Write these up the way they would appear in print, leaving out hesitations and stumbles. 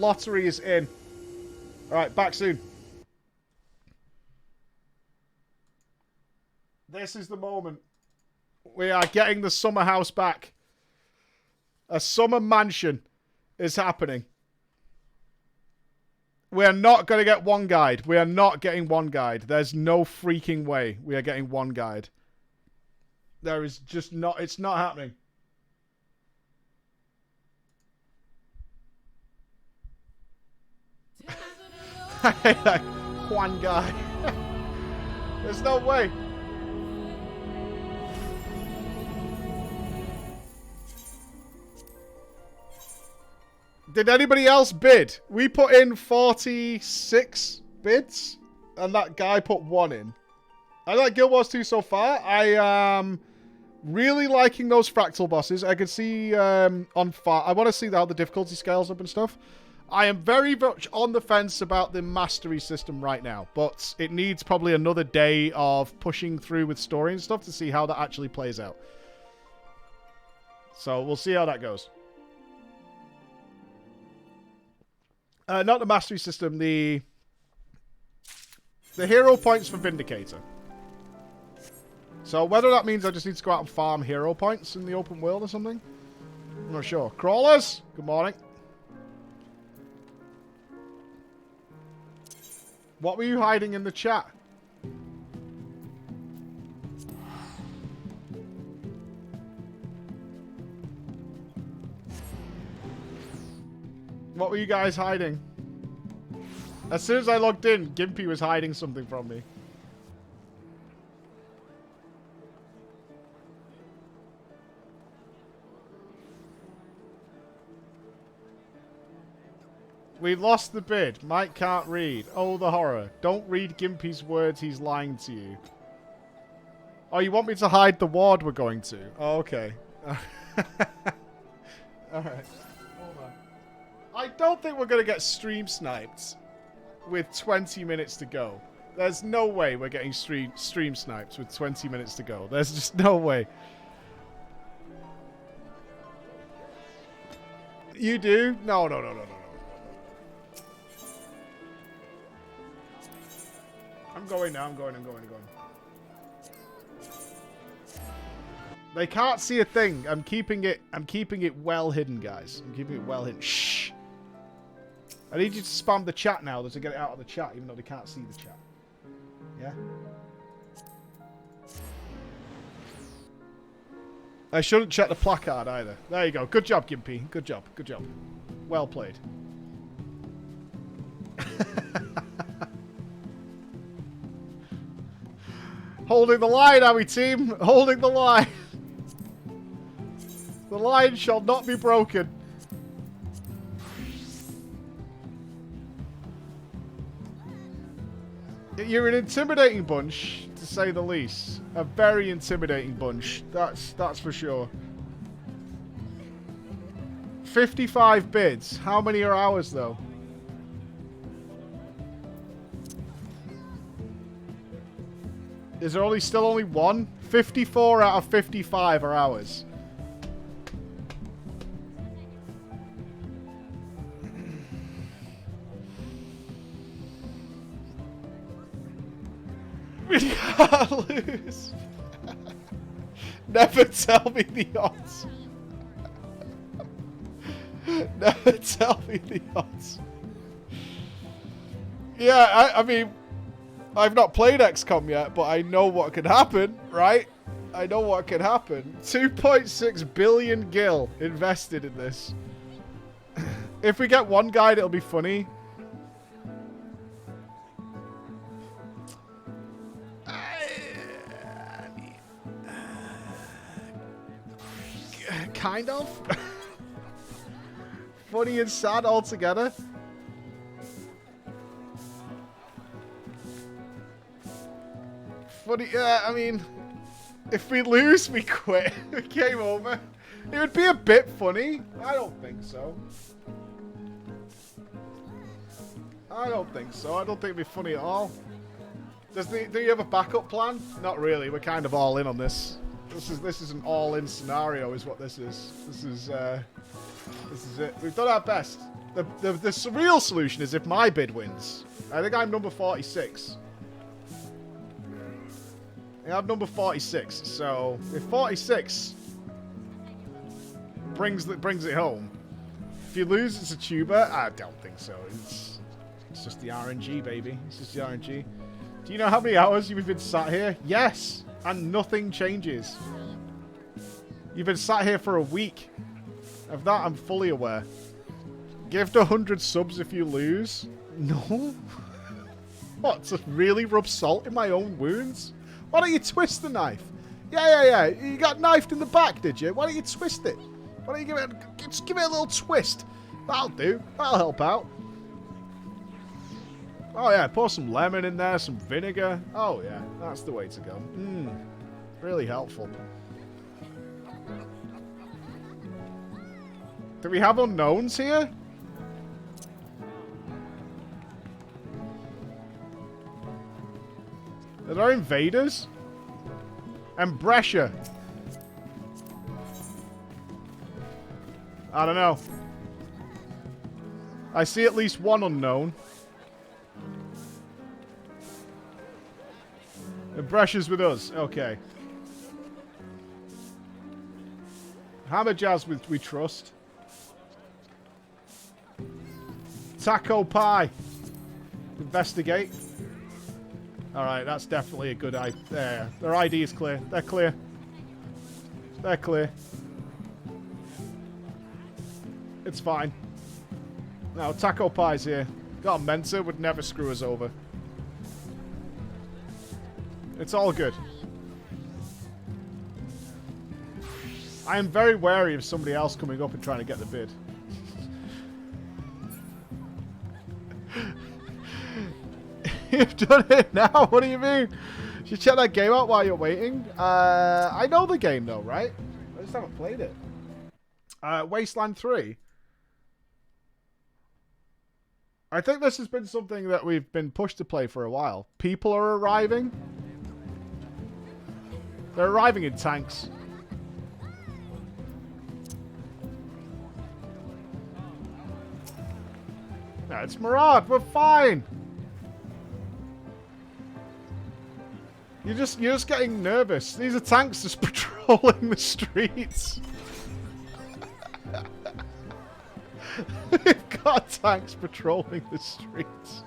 lottery is in. Alright, back soon. This is the moment. We are getting the summer house back. A summer mansion is happening. We are not going to get one guide. We are not getting one guide. There's no freaking way we are getting one guide. There is just not... It's not happening. I hate that one guy. There's no way. Did anybody else bid? We put in 46 bids, and that guy put 1 in. I like Guild Wars 2 so far. I am really liking those Fractal bosses. I can see on far. I want to see how the difficulty scales up and stuff. I am very much on the fence about the mastery system right now, but it needs probably another day of pushing through with story and stuff to see how that actually plays out. So we'll see how that goes. Not the mastery system, the hero points for Vindicator. So whether that means I just need to go out and farm hero points in the open world or something, I'm not sure. Crawlers, good morning. What were you hiding in the chat? What were you guys hiding? As soon as I logged in, Gimpy was hiding something from me. We lost the bid. Mike can't read. Oh, the horror. Don't read Gimpy's words. He's lying to you. Oh, you want me to hide the ward we're going to? Oh, okay. Alright. Hold on. I don't think we're going to get stream sniped with 20 minutes to go. There's no way we're getting stream sniped with 20 minutes to go. There's just no way. You do? No, no, no, no, no. I'm going now. I'm going. They can't see a thing. I'm keeping it well hidden, guys. I'm keeping it well hidden. Shh. I need you to spam the chat now to get it out of the chat, even though they can't see the chat. Yeah? I shouldn't check the placard either. There you go. Good job, Gimpy. Good job. Good job. Well played. Holding the line, are we, team? Holding the line. The line shall not be broken. You're an intimidating bunch, to say the least. A very intimidating bunch. That's for sure. 55 bids. How many are ours, though? Is there still only one? 54 out of 55 are ours. We can't lose. Never tell me the odds. Never tell me the odds. Yeah, I mean, I've not played XCOM yet, but I know what could happen, right? I know what could happen. 2.6 billion gil invested in this. If we get one guide, it'll be funny. Kind of. Funny and sad altogether. Funny, yeah, I mean, if we lose, we quit. We game over. It would be a bit funny. I don't think so. I don't think so. I don't think it'd be funny at all. Do you have a backup plan? Not really. We're kind of all in on this. This is an all-in scenario, is what this is. This is it. We've done our best. The real solution is if my bid wins. I think I'm number 46. I'm number 46, so if 46 brings it home, if you lose, it's a tuber. I don't think so. It's just the RNG, baby. It's just the RNG. Do you know how many hours you've been sat here? Yes, and nothing changes. You've been sat here for a week. Of that, I'm fully aware. Give 100 subs if you lose. No. What? To really rub salt in my own wounds? Why don't you twist the knife? Yeah. You got knifed in the back, did you? Why don't you twist it? Why don't you just give it a little twist? That'll do. That'll help out. Oh, yeah. Pour some lemon in there, some vinegar. Oh, yeah. That's the way to go. Really helpful. Do we have unknowns here? Are there invaders? And Brescia. I don't know. I see at least one unknown. And Brescia's with us. Okay. Hammer Jazz we trust. Taco Pie. Investigate. Alright, that's definitely a good idea. There. Their ID is clear. They're clear. They're clear. It's fine. No, Taco Pie's here. Got a Mentor, would never screw us over. It's all good. I am very wary of somebody else coming up and trying to get the bid. You've done it now? What do you mean? You should check that game out while you're waiting. I know the game though, right? I just haven't played it. Wasteland 3. I think this has been something that we've been pushed to play for a while. People are arriving. They're arriving in tanks. No, it's Murad. We're fine. You're just getting nervous. These are tanks just patrolling the streets. We've got tanks patrolling the streets.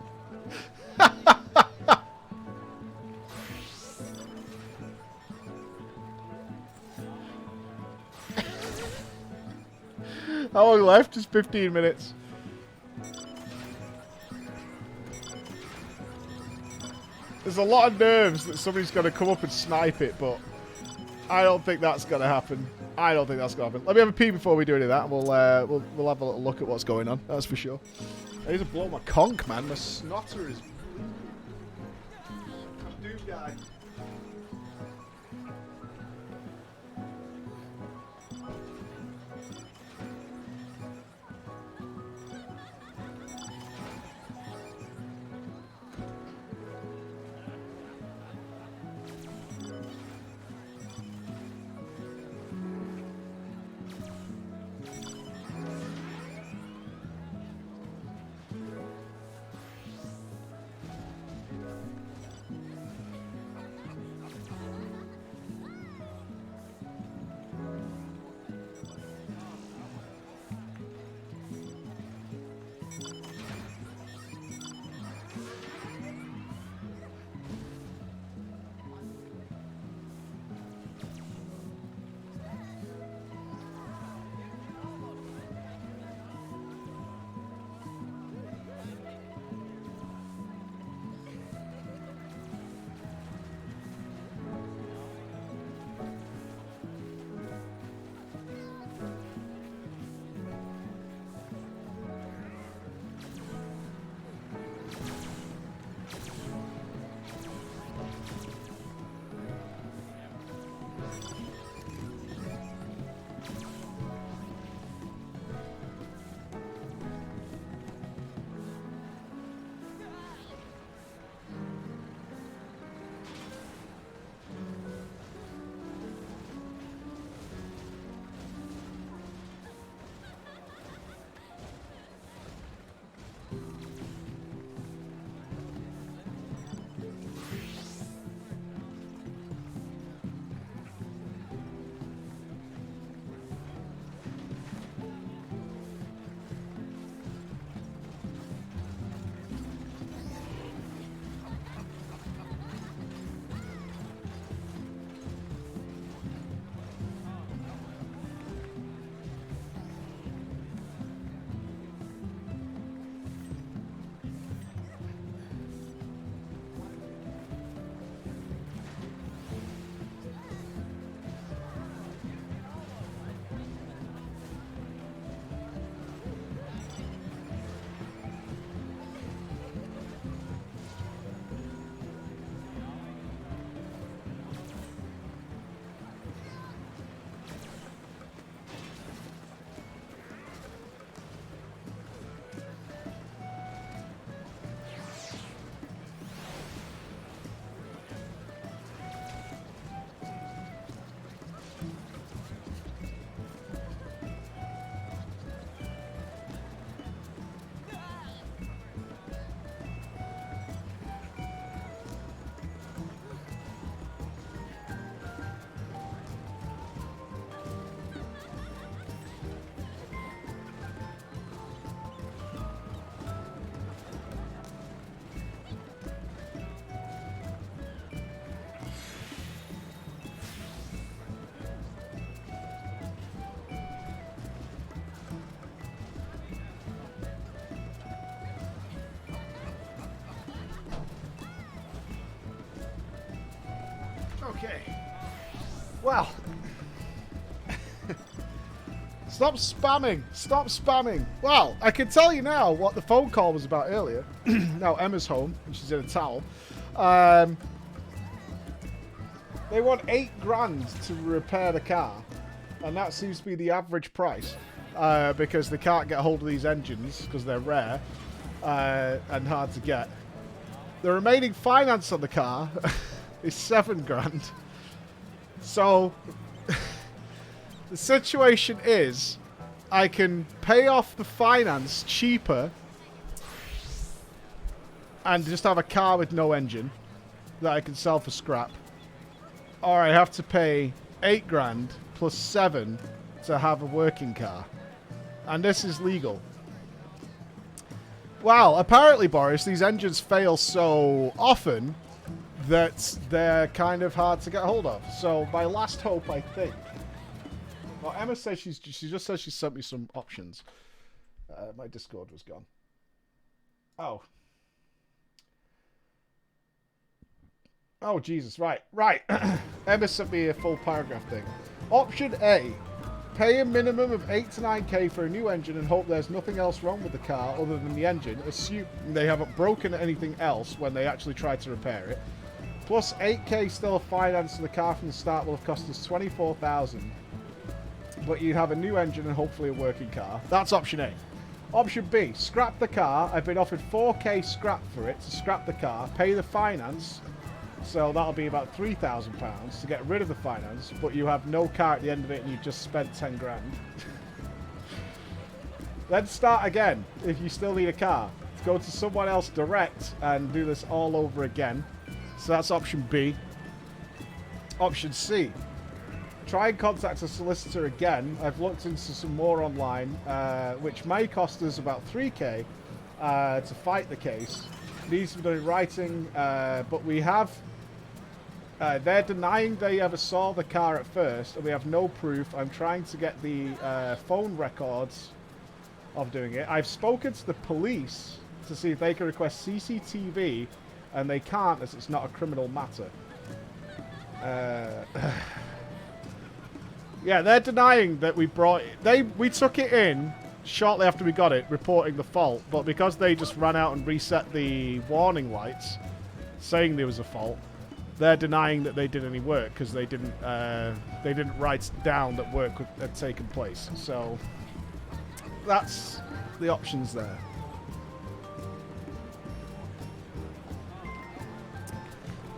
How long left? Just 15 minutes. There's a lot of nerves that somebody's going to come up and snipe it, but I don't think that's going to happen. I don't think that's going to happen. Let me have a pee before we do any of that, and we'll have a little look at what's going on. That's for sure. I need to blow my conch, man. My snotter is... Dude guy. Okay. Well. Stop spamming. Stop spamming. Well, I can tell you now what the phone call was about earlier. Now Emma's home and she's in a towel. They want 8 grand to repair the car. And that seems to be the average price. Because they can't get hold of these engines because they're rare and hard to get. The remaining finance on the car is 7 grand. So the situation is I can pay off the finance cheaper and just have a car with no engine that I can sell for scrap. Or I have to pay 8 grand plus 7 to have a working car. And this is legal. Well, apparently, Boris, these engines fail so often that they're kind of hard to get hold of. So my last hope, I think. Well, Emma says she just says she sent me some options. My Discord was gone. Oh. Oh, Jesus. Right. Emma sent me a full paragraph thing. Option A. Pay a minimum of 8 to 9k for a new engine and hope there's nothing else wrong with the car other than the engine. Assume they haven't broken anything else when they actually try to repair it. Plus 8k still finance for the car from the start will have cost us 24,000. But you have a new engine and hopefully a working car. That's option A. Option B, scrap the car. I've been offered 4k scrap for it to scrap the car, pay the finance. So that'll be about £3,000 to get rid of the finance, but you have no car at the end of it and you've just spent 10 grand. Then start again if you still need a car. Go to someone else direct and do this all over again. So that's option B. Option C. Try and contact a solicitor again. I've looked into some more online, which may cost us about 3k to fight the case. Needs to be done in writing, but we have... they're denying they ever saw the car at first, and we have no proof. I'm trying to get the phone records of doing it. I've spoken to the police to see if they can request CCTV, and they can't as it's not a criminal matter. Yeah, they're denying that we brought it. We took it in shortly after we got it, reporting the fault, but because they just ran out and reset the warning lights, saying there was a fault, they're denying that they did any work because they didn't write down that work had taken place. So that's the options there.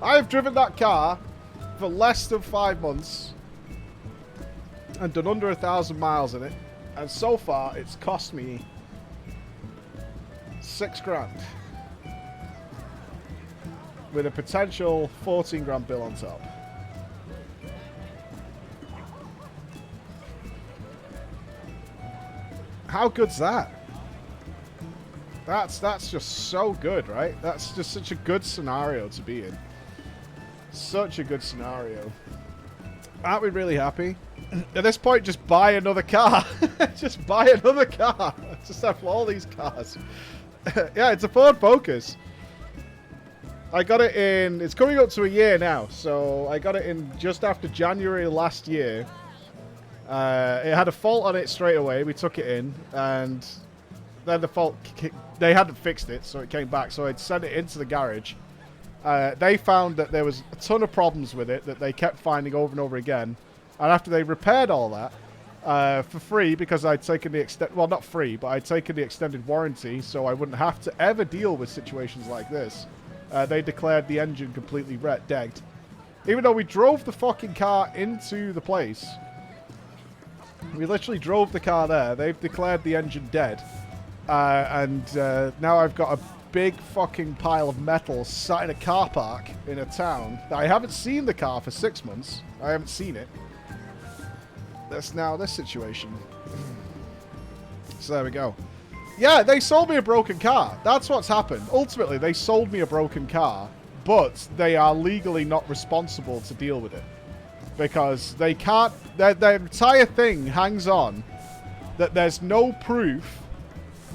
I've driven that car for less than 5 months and done under 1,000 miles in it, and so far it's cost me 6 grand. With a potential 14 grand bill on top. How good's that? That's just so good, right? That's just such a good scenario to be in. Such a good scenario. Aren't we really happy? At this point, just buy another car. Just buy another car. Just have all these cars. Yeah, it's a Ford Focus. I got it in... It's coming up to a year now. So I got it in just after January last year. It had a fault on it straight away. We took it in. And then the fault... They hadn't fixed it, so it came back. So I'd sent it into the garage. They found that there was a ton of problems with it that they kept finding over and over again. And after they repaired all that, for free, because I'd taken the well, not free, but I'd taken the extended warranty, so I wouldn't have to ever deal with situations like this. They declared the engine completely degged. Even though we drove the fucking car into the place. We literally drove the car there. They've declared the engine dead. And now I've got a big fucking pile of metal sat in a car park in a town. I haven't seen the car for 6 months. I haven't seen it. That's now this situation. So there we go. Yeah, they sold me a broken car. That's what's happened. Ultimately, they sold me a broken car, but they are legally not responsible to deal with it. Because they can't... Their entire thing hangs on that there's no proof,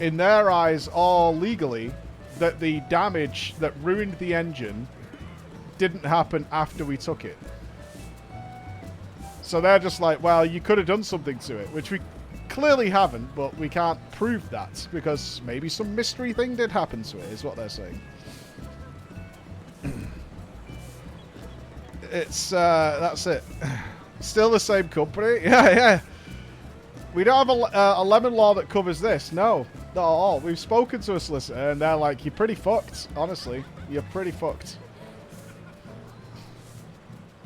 in their eyes or legally, that the damage that ruined the engine didn't happen after we took it. So they're just like, well, you could have done something to it, which we clearly haven't, but we can't prove that because maybe some mystery thing did happen to it, is what they're saying. It's, that's it. Still the same company? Yeah, yeah. We don't have a lemon law that covers this. No, not at all. We've spoken to a solicitor and they're like, you're pretty fucked, honestly. You're pretty fucked.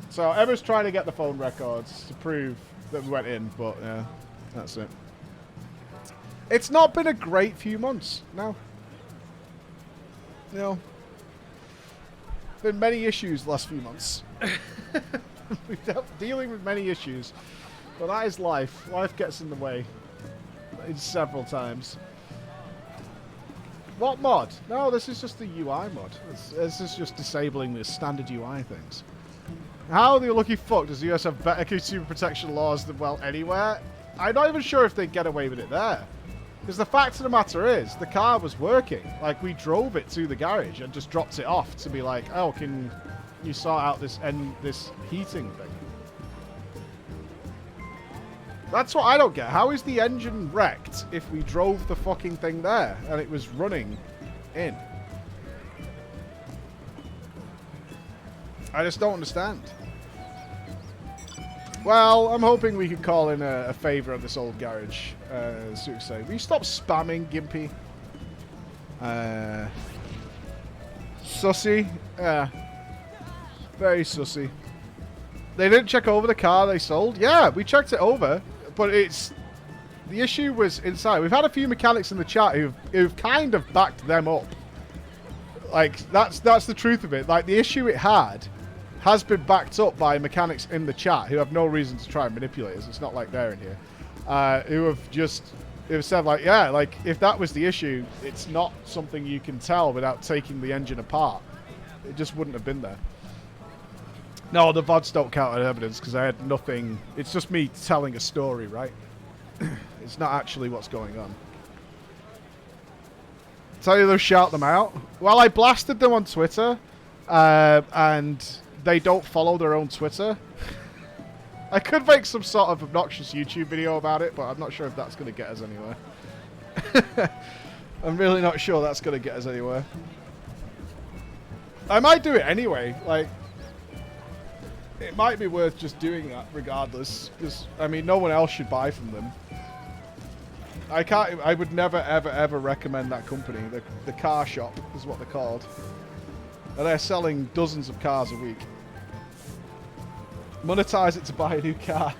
So Emma's trying to get the phone records to prove that we went in, but yeah, that's it. It's not been a great few months, no. No. Been many issues the last few months. We've been dealing with many issues. But that is life. Life gets in the way. Several times. What mod? No, this is just the UI mod. This is just disabling the standard UI things. How the lucky fuck does the US have better consumer protection laws than, well, anywhere? I'm not even sure if they'd get away with it there. Because the fact of the matter is, the car was working. Like, we drove it to the garage and just dropped it off to be like, oh, can you sort out this heating thing? That's what I don't get. How is the engine wrecked if we drove the fucking thing there and it was running in? I just don't understand. Well, I'm hoping we can call in a favour of this old garage. So to say. Will you stop spamming, Gimpy? Sussy. Yeah. Very sussy. They didn't check over the car they sold? Yeah, we checked it over. But it's... The issue was inside. We've had a few mechanics in the chat who've kind of backed them up. Like, that's the truth of it. Like, the issue it had has been backed up by mechanics in the chat who have no reason to try and manipulate us. It's not like they're in here. Who have said, like, yeah, like, if that was the issue, it's not something you can tell without taking the engine apart. It just wouldn't have been there. No, the VODs don't count as evidence because I had nothing. It's just me telling a story, right? It's not actually what's going on. Tell you to shout them out. Well, I blasted them on Twitter, and they don't follow their own Twitter. I could make some sort of obnoxious YouTube video about it, but I'm not sure if that's going to get us anywhere. I'm really not sure that's going to get us anywhere. I might do it anyway. Like, it might be worth just doing that regardless, because, I mean, no one else should buy from them. I would never, ever, ever recommend that company. The car shop is what they're called. And they're selling dozens of cars a week. Monetize it to buy a new car.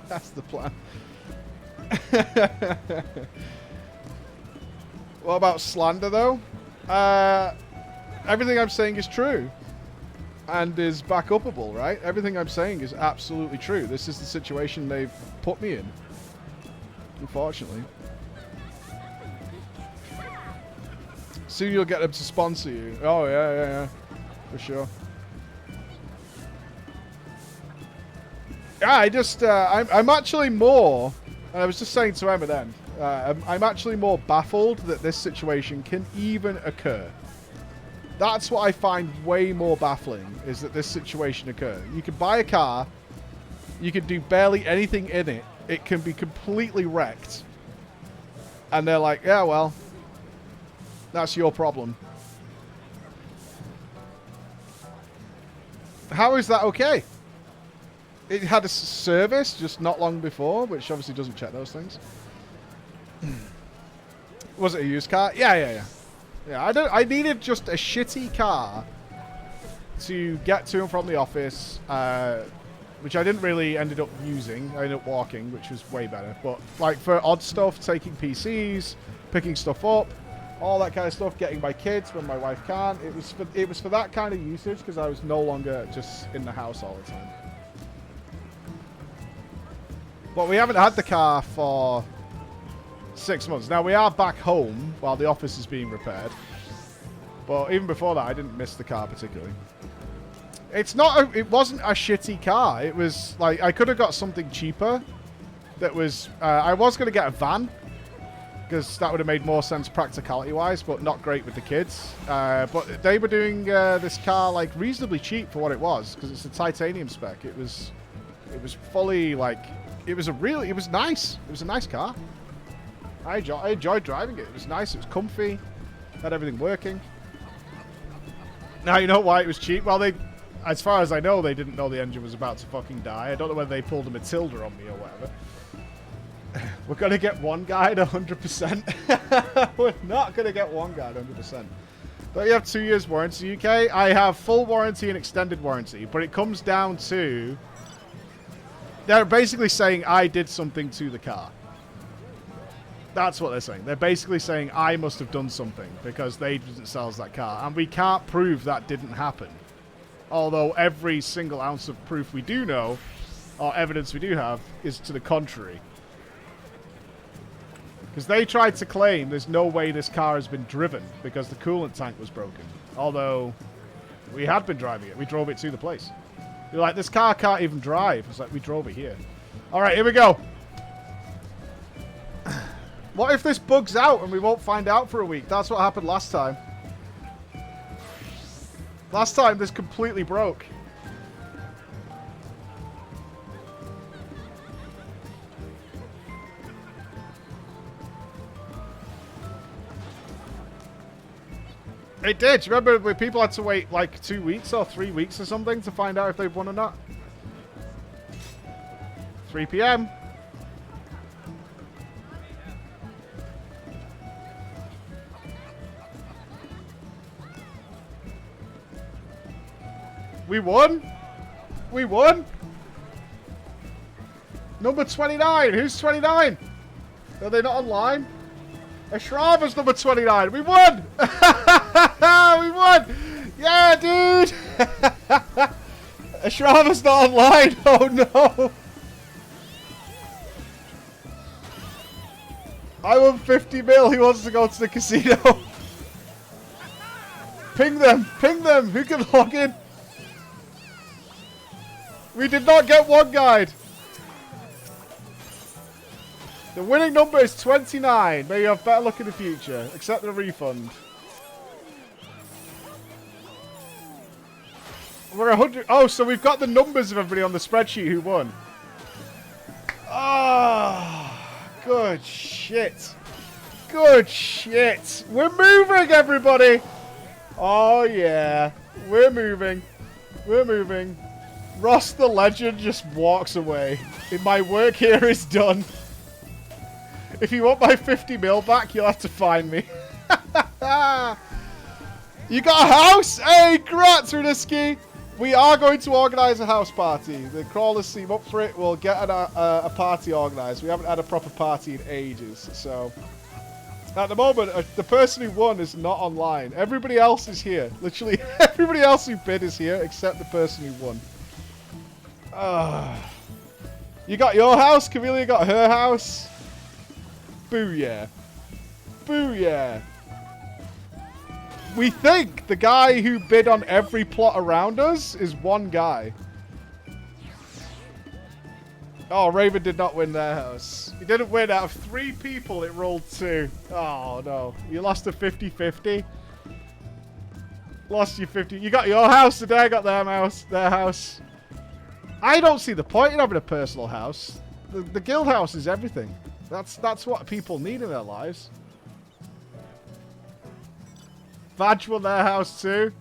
That's the plan. What about slander, though? Everything I'm saying is true. And is back-upable, right? Everything I'm saying is absolutely true. This is the situation they've put me in. Unfortunately. Soon you'll get them to sponsor you. Oh, yeah. For sure. Yeah, I just... I'm actually more... I was just saying to Emma then. I'm actually more baffled that this situation can even occur. That's what I find way more baffling, is that this situation occurred. You can buy a car, you can do barely anything in it, it can be completely wrecked, and they're like, yeah, well, that's your problem. How is that okay? It had a service just not long before, which obviously doesn't check those things. Was it a used car? Yeah. Yeah, I needed just a shitty car to get to and from the office, which I didn't really ended up using. I ended up walking, which was way better. But like for odd stuff, taking PCs, picking stuff up, all that kind of stuff, getting my kids when my wife can't. It was for that kind of usage because I was no longer just in the house all the time. But we haven't had the car for 6 months. Now, we are back home while the office is being repaired. But even before that, I didn't miss the car particularly. It wasn't a shitty car. It was, like, I could have got something cheaper. That was, I was going to get a van. Because that would have made more sense practicality-wise, but not great with the kids. But they were doing this car, like, reasonably cheap for what it was. Because it's a titanium spec. It It was fully, like, it was nice. It was a nice car. I enjoyed driving it. It was nice. It was comfy. Had everything working. Now, you know why it was cheap? Well, as far as I know, they didn't know the engine was about to fucking die. I don't know whether they pulled a Matilda on me or whatever. We're going to get one guide 100%. We're not going to get one guide 100%. But you have 2 years warranty, UK. I have full warranty and extended warranty. But it comes down to... They're basically saying I did something to the car. That's what they're saying. They're basically saying I must have done something because they didn't sell us that car. And we can't prove that didn't happen. Although every single ounce of proof we do know, or evidence we do have, is to the contrary. Because they tried to claim there's no way this car has been driven because the coolant tank was broken. Although, we had been driving it. We drove it to the place. You're like, this car can't even drive. It's like, we drove it here. Alright, here we go. What if this bugs out and we won't find out for a week? That's what happened last time. Last time, this completely broke. It did. You remember when people had to wait like 2 weeks or 3 weeks or something to find out if they've won or not? 3 p.m. We won? We won? Number 29. Who's 29? Are they not online? Ashrava's number 29. We won! We won! Yeah, dude! Ashrava's not online. Oh, no. I won 50 mil. He wants to go to the casino. Ping them. Ping them. Who can log in? We did not get one guide. The winning number is 29. May you have better luck in the future. Accept the refund. We're 100. Oh, so we've got the numbers of everybody on the spreadsheet who won. Ah, oh, good shit. Good shit. We're moving, everybody. Oh, yeah. We're moving. We're moving. Ross the Legend just walks away. My work here is done. If you want my 50 mil back, you'll have to find me. You got a house? Hey, congrats, Rudiski. We are going to organise a house party. The crawlers seem up for it. We'll get a party organised. We haven't had a proper party in ages. So, at the moment, the person who won is not online. Everybody else is here. Literally, everybody else who bid is here except the person who won. You got your house. Camellia got her house. Booyah. Booyah. We think the guy who bid on every plot around us is one guy. Oh, Raven did not win their house. He didn't win. Out of 3 people, it rolled 2. Oh, no. You lost a 50-50. Lost your 50. You got your house today. I got their house. I don't see the point in having a personal house. The guild house is everything. That's what people need in their lives. Vag won their house too.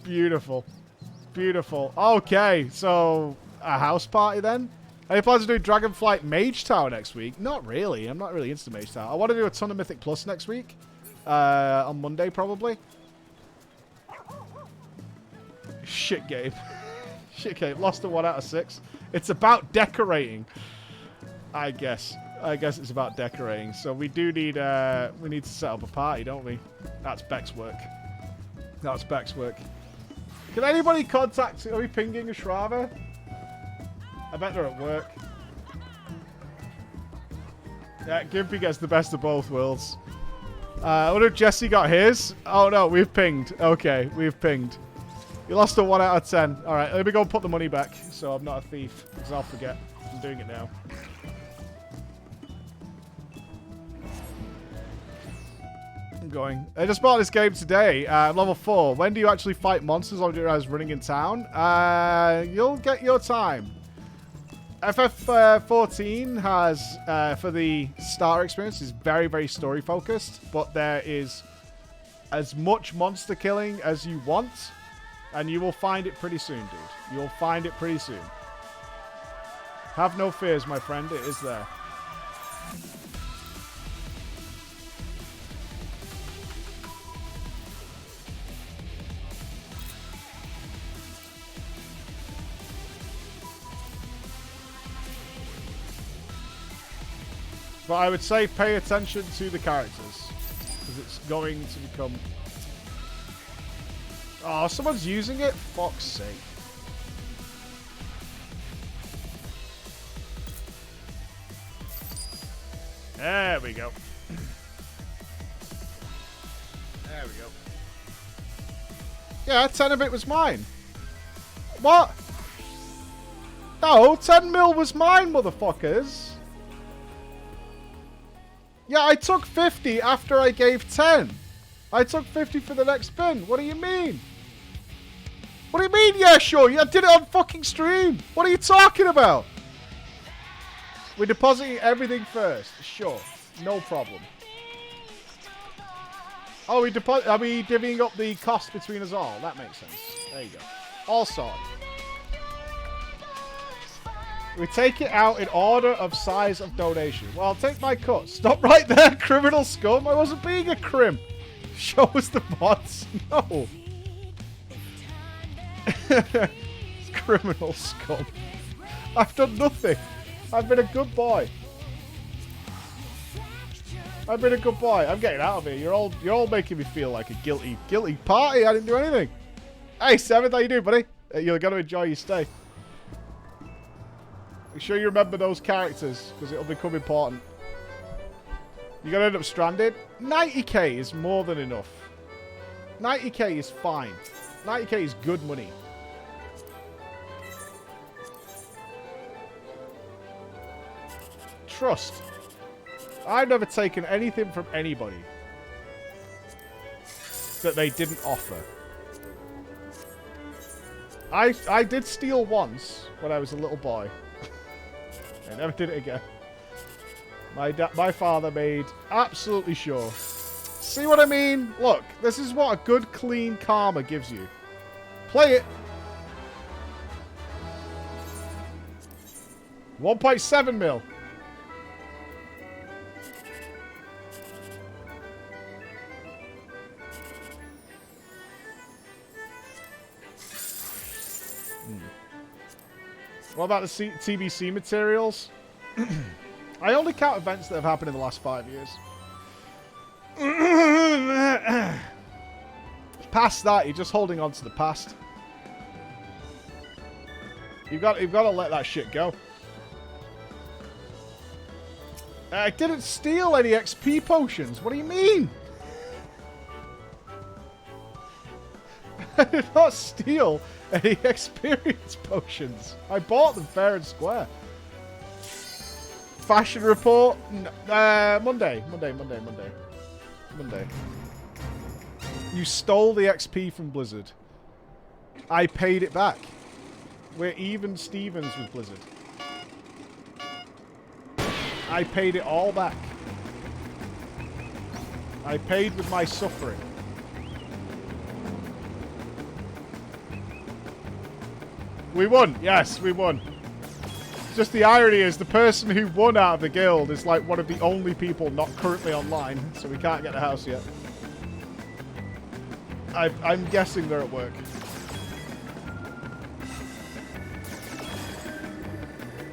Beautiful. Beautiful. Okay, so a house party then? Any plans to do Dragonflight Mage Tower next week? Not really. I'm not really into Mage Tower. I want to do a ton of Mythic Plus next week. On Monday, probably. Shit game. Shit game. Lost a 1 out of 6. It's about decorating. I guess it's about decorating. So we do need we need to set up a party, don't we? That's Beck's work. That's Beck's work. Can anybody contact... Are we pinging Ashrava? I bet they're at work. Yeah, Gimpy gets the best of both worlds. I wonder if Jesse got his. Oh no, we've pinged. Okay, we've pinged. You lost a 1 out of 10. Alright, let me go and put the money back so I'm not a thief. Because I'll forget. I'm doing it now. I'm going. I just bought this game today. Level 4. When do you actually fight monsters or do you guys running in town? You'll get your time. FF14 has, for the starter experience, is very, very story focused, but there is as much monster killing as you want, and you will find it pretty soon, dude. You'll find it pretty soon. Have no fears, my friend. It is there. But I would say pay attention to the characters, because it's going to become... Oh, someone's using it? Fuck's sake. There we go. There we go. Yeah, 10 of it was mine. What? No, 10 mil was mine, motherfuckers. Yeah, I took 50 after I gave 10. I took 50 for the next spin. What do you mean? What do you mean, yeah, sure? I did it on fucking stream. What are you talking about? We're depositing everything first. Sure. No problem. Oh, are we divvying up the cost between us all? That makes sense. There you go. All sorted. We take it out in order of size of donation. Well, I'll take my cut. Stop right there, criminal scum. I wasn't being a crim. Show us the mods. No. Criminal scum. I've done nothing. I've been a good boy. I've been a good boy. I'm getting out of here. You're all making me feel like a guilty party. I didn't do anything. Hey, Seventh, how you doing, buddy? You're gonna enjoy your stay. Make sure you remember those characters, because it'll become important. You're gonna end up stranded. 90k is more than enough. 90k is fine. 90k is good money. Trust. I've never taken anything from anybody that they didn't offer. I did steal once when I was a little boy. I never did it again. My father made absolutely sure. See what I mean? Look, this is what a good, clean karma gives you. Play it. 1.7 mil. What about the TBC materials? I only count events that have happened in the last 5 years. Past that, you're just holding on to the past. You've got to let that shit go. I didn't steal any XP potions. What do you mean? I did not steal any experience potions. I bought them fair and square. Fashion report? Monday. You stole the XP from Blizzard. I paid it back. We're even Stevens with Blizzard. I paid it all back. I paid with my suffering. We won. Yes, we won. Just the irony is the person who won out of the guild is like one of the only people not currently online, so we can't get the house yet. I'm guessing they're at work.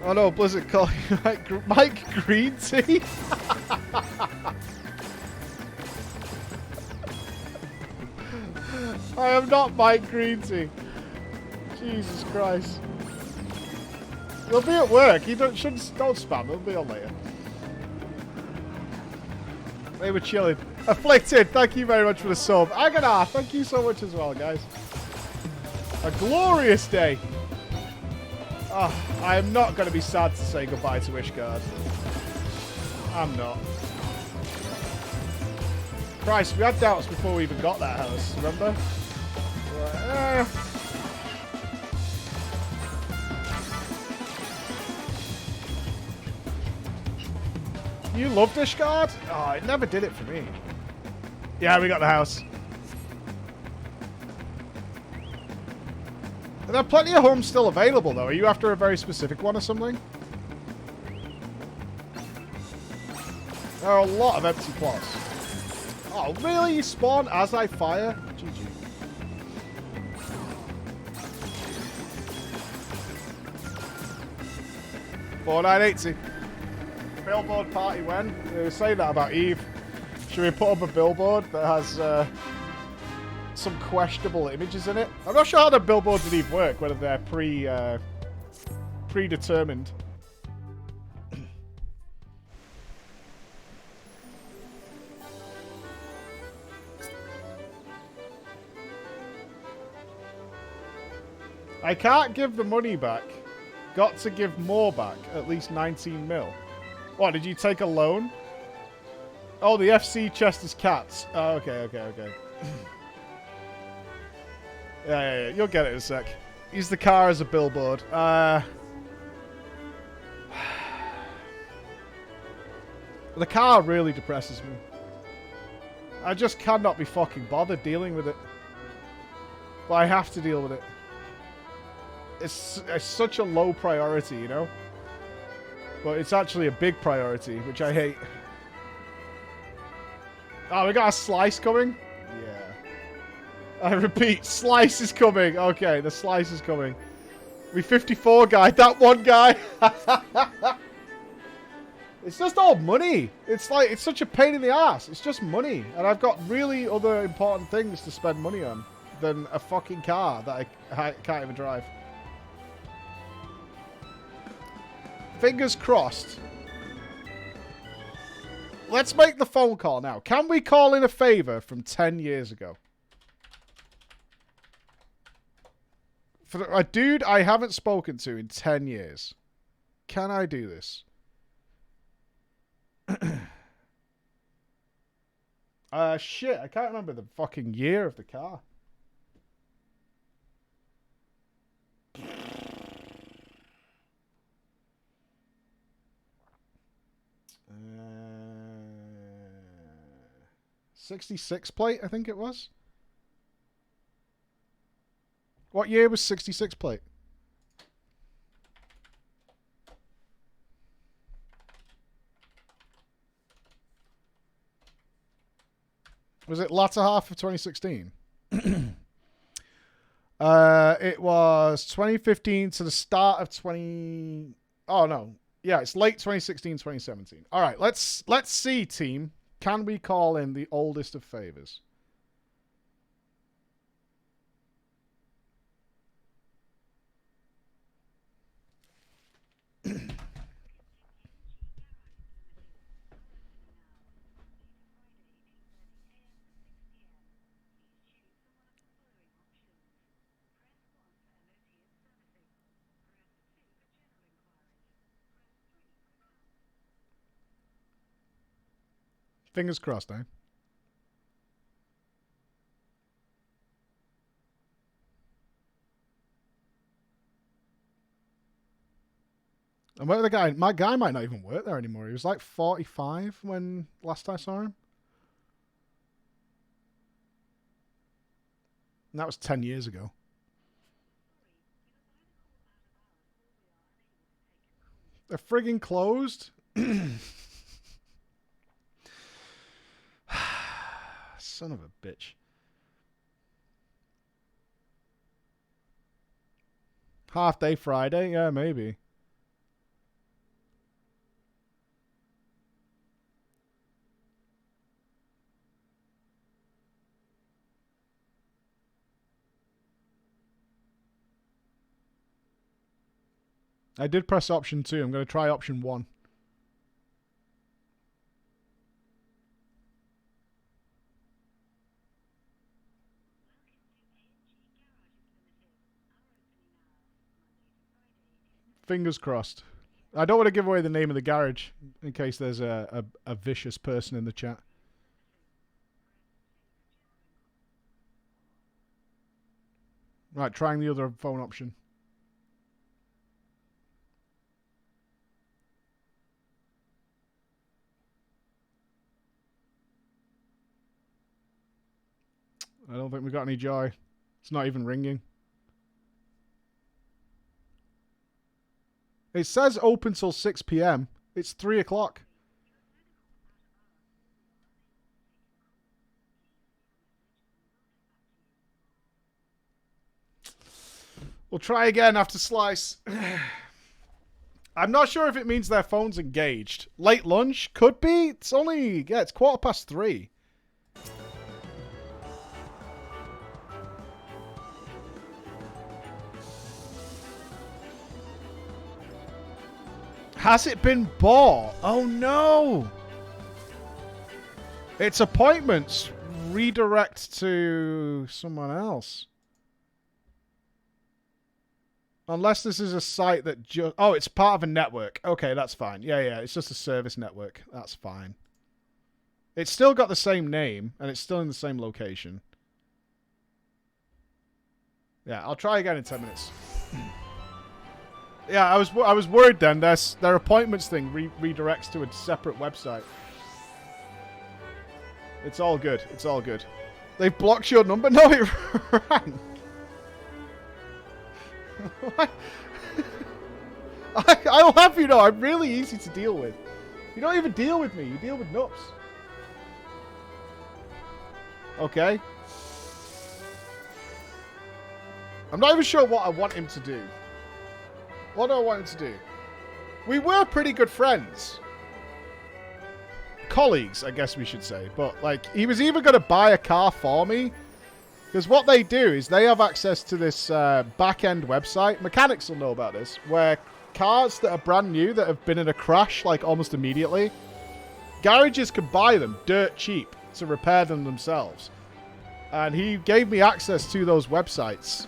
Oh no, Blizzard call you Mike Green Tea? I am not Mike Green Tea. Jesus Christ. They'll be at work. You don't spam. They'll be on later. They were chilling. Afflicted, thank you very much for the sub. Aganar, thank you so much as well, guys. A glorious day. Oh, I am not going to be sad to say goodbye to Ishgard. I'm not. Christ, we had doubts before we even got that house, remember? You love Discard? Oh, it never did it for me. Yeah, we got the house. There are plenty of homes still available, though. Are you after a very specific one or something? There are a lot of empty plots. Oh, really? You spawn as I fire? GG. $49.80. Billboard party when? They were saying that about Eve. Should we put up a billboard that has some questionable images in it? I'm not sure how the billboards in Eve work, whether they're predetermined. I can't give the money back. Got to give more back. At least 19 mil. What, did you take a loan? Oh, the FC chest is cats. Oh, okay. Yeah. You'll get it in a sec. Use the car as a billboard. The car really depresses me. I just cannot be fucking bothered dealing with it. But I have to deal with it. It's such a low priority, you know? But it's actually a big priority, which I hate. Oh, we got a slice coming? Yeah. I repeat, slice is coming. Okay, the slice is coming. We 54 guy, that one guy. It's just all money. It's like, it's such a pain in the ass. It's just money. And I've got really other important things to spend money on than a fucking car that I can't even drive. Fingers crossed. Let's make the phone call now. Can we call in a favor from 10 years ago? For a dude I haven't spoken to in 10 years. Can I do this? Shit. I can't remember the fucking year of the car. '66 plate, I think it was. What year was 66 plate? Was it latter half of 2016? It was 2015 to the start of 20... Oh, no. Yeah, it's late 2016, 2017. All right, let's see, team. Can we call in the oldest of favors? Fingers crossed, eh? And where the guy? My guy might not even work there anymore. He was like 45 when last I saw him. And that was 10 years ago. They're frigging closed. Son of a bitch. Half day Friday? Yeah, maybe. I did press option 2. I'm going to try option 1. Fingers crossed. I don't want to give away the name of the garage in case there's a vicious person in the chat. Right, trying the other phone option. I don't think we got any joy. It's not even ringing. It says open till 6 p.m. It's 3 o'clock. We'll try again after Slice. I'm not sure if it means their phone's engaged. Late lunch? Could be. It's only... Yeah, it's 3:15. Has it been bought? Oh, no. Its appointments redirect to someone else. Unless this is a site that just... Oh, it's part of a network. Okay, that's fine. Yeah, it's just a service network. That's fine. It's still got the same name, and it's still in the same location. Yeah, I'll try again in 10 minutes. Yeah, I was worried then. Their appointments thing redirects to a separate website. It's all good. It's all good. They've blocked your number? No, it rang. I'll have you know, I'm really easy to deal with. You don't even deal with me. You deal with Nupss. Okay. I'm not even sure what I want him to do. What do I want him to do? We were pretty good friends. Colleagues, I guess we should say. But, like, he was even going to buy a car for me. Because what they do is they have access to this back-end website. Mechanics will know about this. Where cars that are brand new that have been in a crash, like, almost immediately, garages can buy them dirt cheap to repair them themselves. And he gave me access to those websites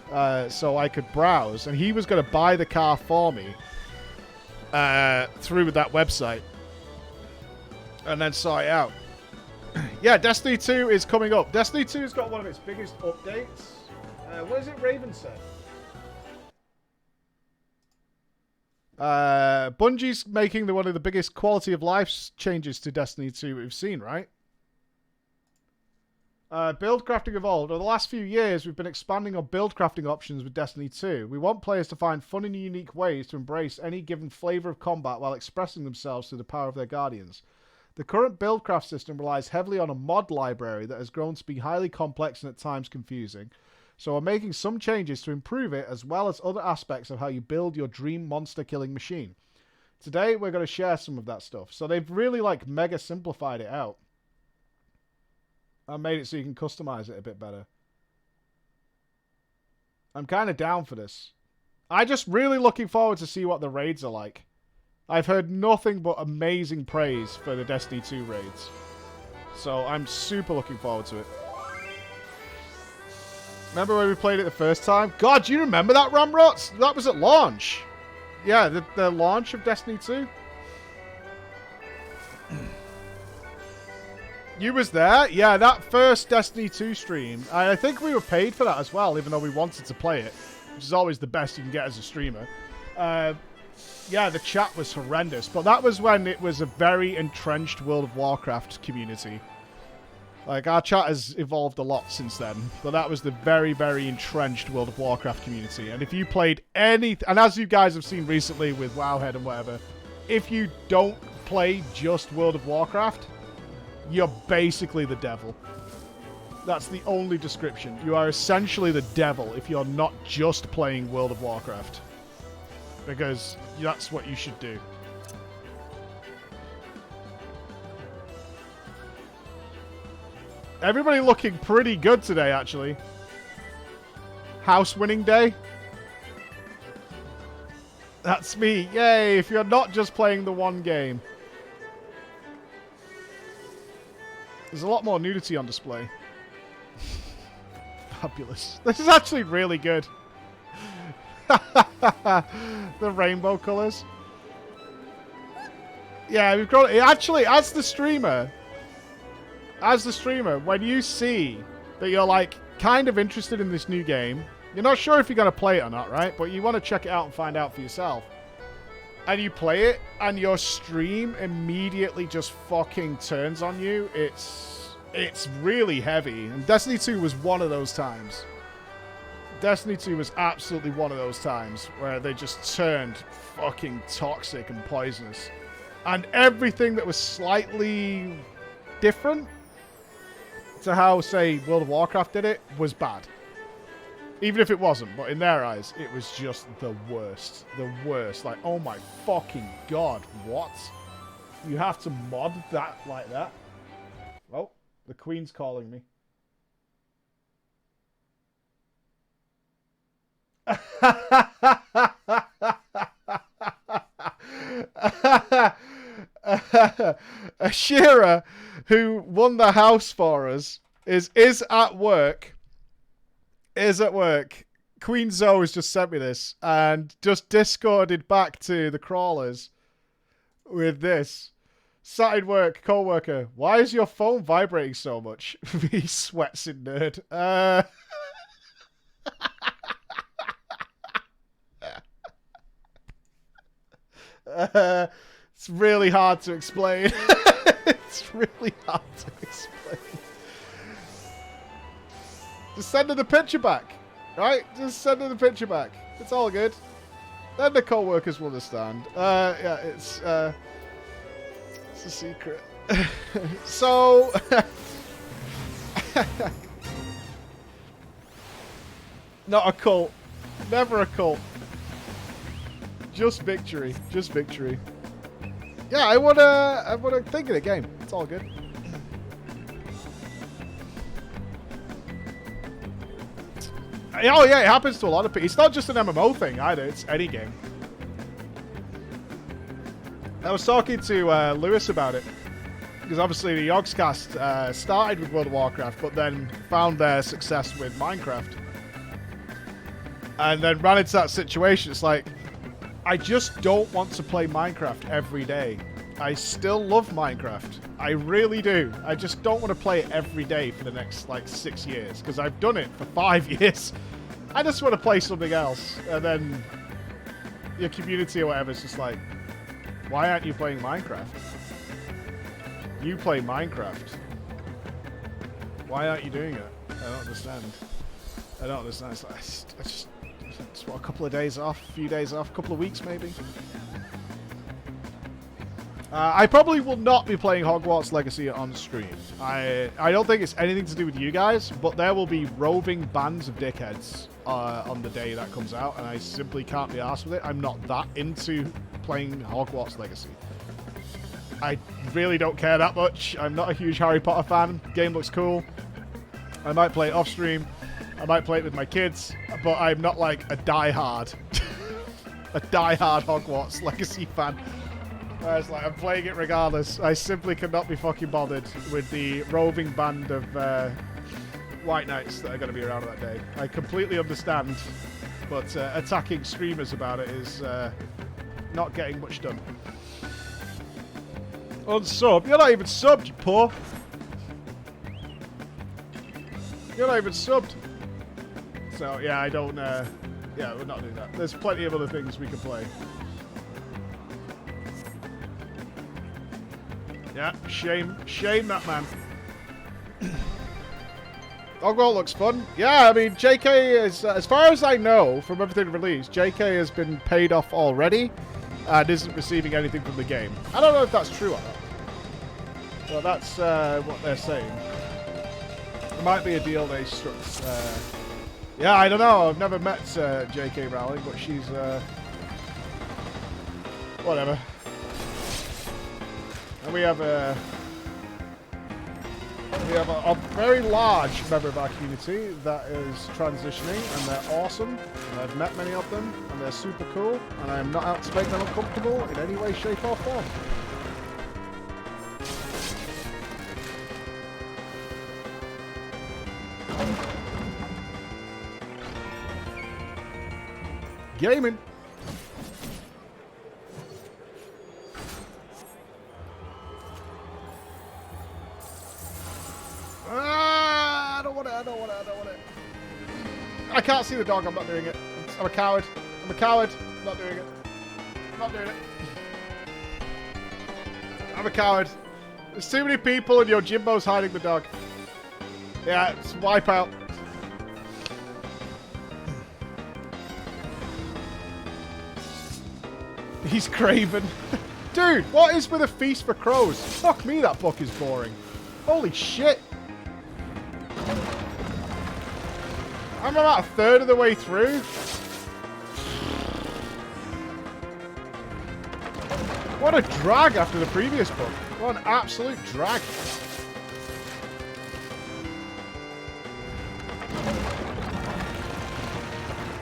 so I could browse. And he was going to buy the car for me through that website. And then sort it out. Yeah, Destiny 2 is coming up. Destiny 2 has got one of its biggest updates. What is it Raven said? Bungie's making one of the biggest quality of life changes to Destiny 2 we've seen, right? Build crafting evolved. Over the last few years, we've been expanding on build crafting options with Destiny 2. We want players to find fun and unique ways to embrace any given flavor of combat while expressing themselves through the power of their guardians. The current buildcraft system relies heavily on a mod library that has grown to be highly complex and at times confusing. So we're making some changes to improve it as well as other aspects of how you build your dream monster killing machine. Today we're going to share some of that stuff. So they've really like mega simplified it out. And made it so you can customize it a bit better. I'm kind of down for this. I'm just really looking forward to see what the raids are like. I've heard nothing but amazing praise for the Destiny 2 raids. So I'm super looking forward to it. Remember when we played it the first time? God, do you remember that, Ramrots? That was at launch. Yeah, the launch of Destiny 2. You was there? Yeah, that first Destiny 2 stream. I think we were paid for that as well, even though we wanted to play it. Which is always the best you can get as a streamer. Yeah, the chat was horrendous. But that was when it was a very entrenched World of Warcraft community. Like, our chat has evolved a lot since then. But that was the very, very entrenched World of Warcraft community. And if you played any... And as you guys have seen recently with Wowhead and whatever, if you don't play just World of Warcraft, you're basically the devil. That's the only description. You are essentially the devil if you're not just playing World of Warcraft. Because that's what you should do. Everybody looking pretty good today, actually. House winning day. That's me. Yay, if you're not just playing the one game. There's a lot more nudity on display. Fabulous. This is actually really good. The rainbow colors. Yeah, we've got it. Actually, as the streamer, when you see that you're like kind of interested in this new game, you're not sure if you're going to play it or not, right? But you want to check it out and find out for yourself. And you play it, and your stream immediately just fucking turns on you. It's it's really heavy. And Destiny 2 was one of those times. Destiny 2 was absolutely one of those times where they just turned fucking toxic and poisonous. And everything that was slightly different to how, say, World of Warcraft did it was bad. Even if it wasn't, but in their eyes, it was just the worst. The worst. Like, oh my fucking god, what? You have to mod that like that? Oh, the Queen's calling me. Ashira, who won the house for us, is at work. Queen Zoe has just sent me this and just discorded back to the crawlers with this. Sat in work, co-worker. Why is your phone vibrating so much? He sweats in nerd. It's really hard to explain. It's really hard to explain. Just send her the picture back. Right? Just send her the picture back. It's all good. Then the co-workers will understand. Yeah, it's a secret. So... Not a cult. Never a cult. Just victory. Just victory. Yeah, I wanna think of the game. It's all good. Oh yeah, it happens to a lot of people. It's not just an MMO thing either. It's any game. I was talking to Lewis about it because obviously the Yogscast started with World of Warcraft, but then found their success with Minecraft, and then ran into that situation. It's like, I just don't want to play Minecraft every day. I still love Minecraft. I really do. I just don't want to play it every day for the next, like, 6 years. Because I've done it for 5 years. I just want to play something else. And then your community or whatever is just like, why aren't you playing Minecraft? You play Minecraft. Why aren't you doing it? I don't understand. I don't understand. It's like, I just want a couple of days off, a few days off, a couple of weeks maybe. I probably will not be playing Hogwarts Legacy on stream. I don't think it's anything to do with you guys, but there will be roving bands of dickheads on the day that comes out, and I simply can't be arsed with it. I'm not that into playing Hogwarts Legacy. I really don't care that much. I'm not a huge Harry Potter fan. The game looks cool. I might play it off stream. I might play it with my kids, but I'm not like a die-hard Hogwarts Legacy fan. It's like, I'm playing it regardless. I simply cannot be fucking bothered with the roving band of White Knights that are going to be around that day. I completely understand, but attacking streamers about it is not getting much done. Unsub? You're not even subbed, you poor. You're not even subbed. So, yeah, I don't... yeah, we're not doing that. There's plenty of other things we can play. Yeah, shame that man. Hogwarts looks fun. Yeah, I mean, JK is, as far as I know, from everything released, JK has been paid off already and isn't receiving anything from the game. I don't know if that's true or not. Well, that's what they're saying. It might be a deal they struck. Yeah, I don't know. I've never met JK Rowling, but she's whatever. And we have a very large member of our community that is transitioning, and they're awesome. And I've met many of them, and they're super cool. And I'm not out to make them uncomfortable in any way, shape, or form. Gaming. I don't want it. I can't see the dog. I'm not doing it. I'm a coward. I'm not doing it. Not doing it. I'm a coward. There's too many people and your Jimbo's hiding the dog. Yeah, it's Wipeout. He's craven. Dude, what is with a feast for crows? Fuck me, that book is boring. Holy shit. I'm about a third of the way through. What a drag after the previous book. What an absolute drag.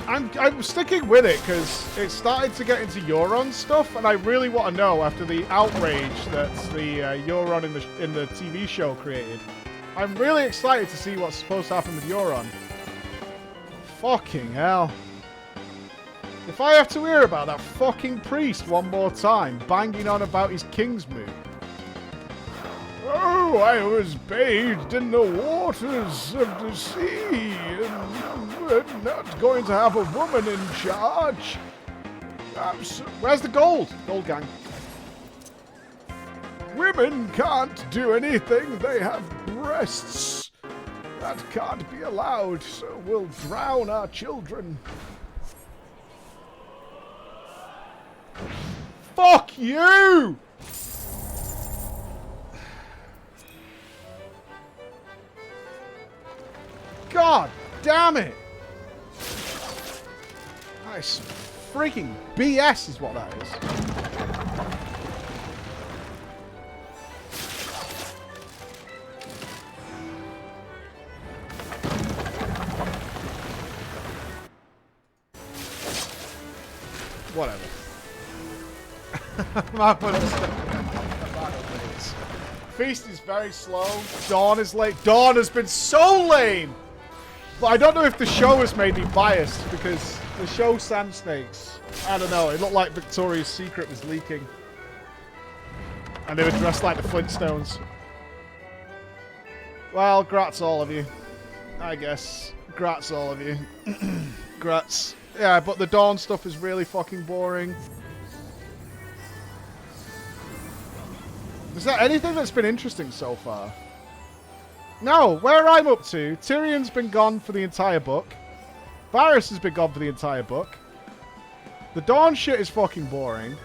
I'm sticking with it because it started to get into Euron stuff, and I really want to know after the outrage that the Euron in the TV show created. I'm really excited to see what's supposed to happen with Euron. Fucking hell. If I have to hear about that fucking priest one more time, banging on about his Kingsmoot. Oh, I was bathed in the waters of the sea, and we're not going to have a woman in charge. Where's the gold? Gold gang. Women can't do anything. They have breasts. That can't be allowed, so we'll drown our children. Fuck you! God damn it! That's freaking BS is what that is. Whatever. Feast is very slow. Dawn is late. Dawn has been so lame! But I don't know if the show has made me biased, because the show Sand Snakes, I don't know, it looked like Victoria's Secret was leaking. And they were dressed like the Flintstones. Well, grats all of you. I guess. Grats all of you. Grats. Yeah, but the Dawn stuff is really fucking boring. Is there anything that's been interesting so far? No, where I'm up to, Tyrion's been gone for the entire book. Varys has been gone for the entire book. The Dawn shit is fucking boring.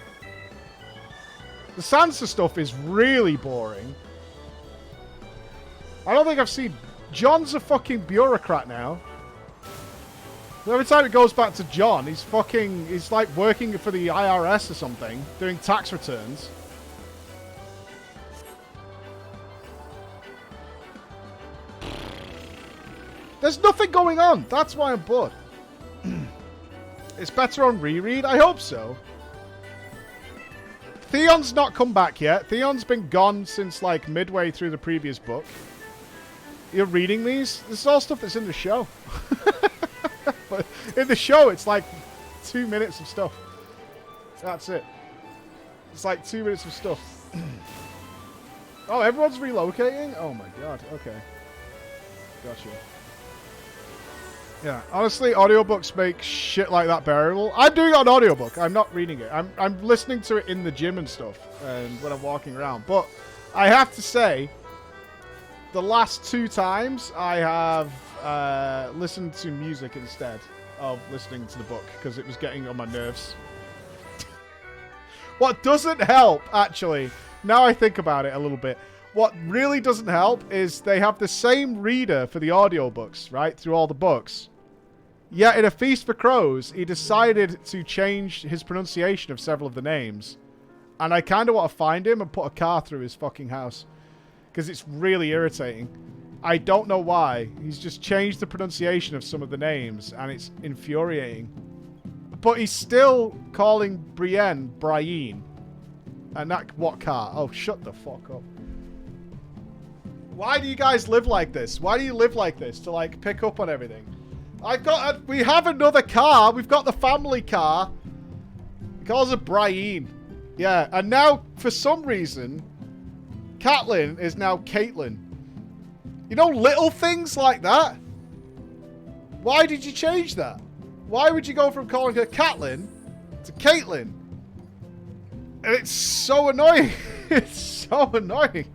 The Sansa stuff is really boring. I don't think I've seen... Jon's a fucking bureaucrat now. Every time it goes back to Jon, he's like working for the IRS or something, doing tax returns. There's nothing going on. That's why I'm bored. It's better on reread. I hope so. Theon's not come back yet. Theon's been gone since like midway through the previous book. You're reading these? This is all stuff that's in the show. But in the show, it's like 2 minutes of stuff. That's it. It's like 2 minutes of stuff. Oh, everyone's relocating? Oh my god. Okay. Gotcha. Yeah, honestly, audiobooks make shit like that bearable. I'm doing an audiobook. I'm not reading it. I'm listening to it in the gym and stuff, and when I'm walking around. But I have to say, the last 2 times I have listened to music instead of listening to the book because it was getting on my nerves. What doesn't help, actually, now I think about it a little bit, what really doesn't help is they have the same reader for the audiobooks, right, through all the books. Yet in A Feast for Crows, he decided to change his pronunciation of several of the names. And I kind of want to find him and put a car through his fucking house. Because it's really irritating. I don't know why. He's just changed the pronunciation of some of the names, and it's infuriating. But he's still calling Brienne, And that, what car? Oh, shut the fuck up. Why do you guys live like this? Why do you live like this? To, like, pick up on everything. We have another car. We've got the family car. He calls it Brienne. Yeah, and now, for some reason, Catelyn is now Caitlyn. You know, little things like that. Why did you change that? Why would you go from calling her Catelyn to Caitlyn? And it's so annoying. It's so annoying.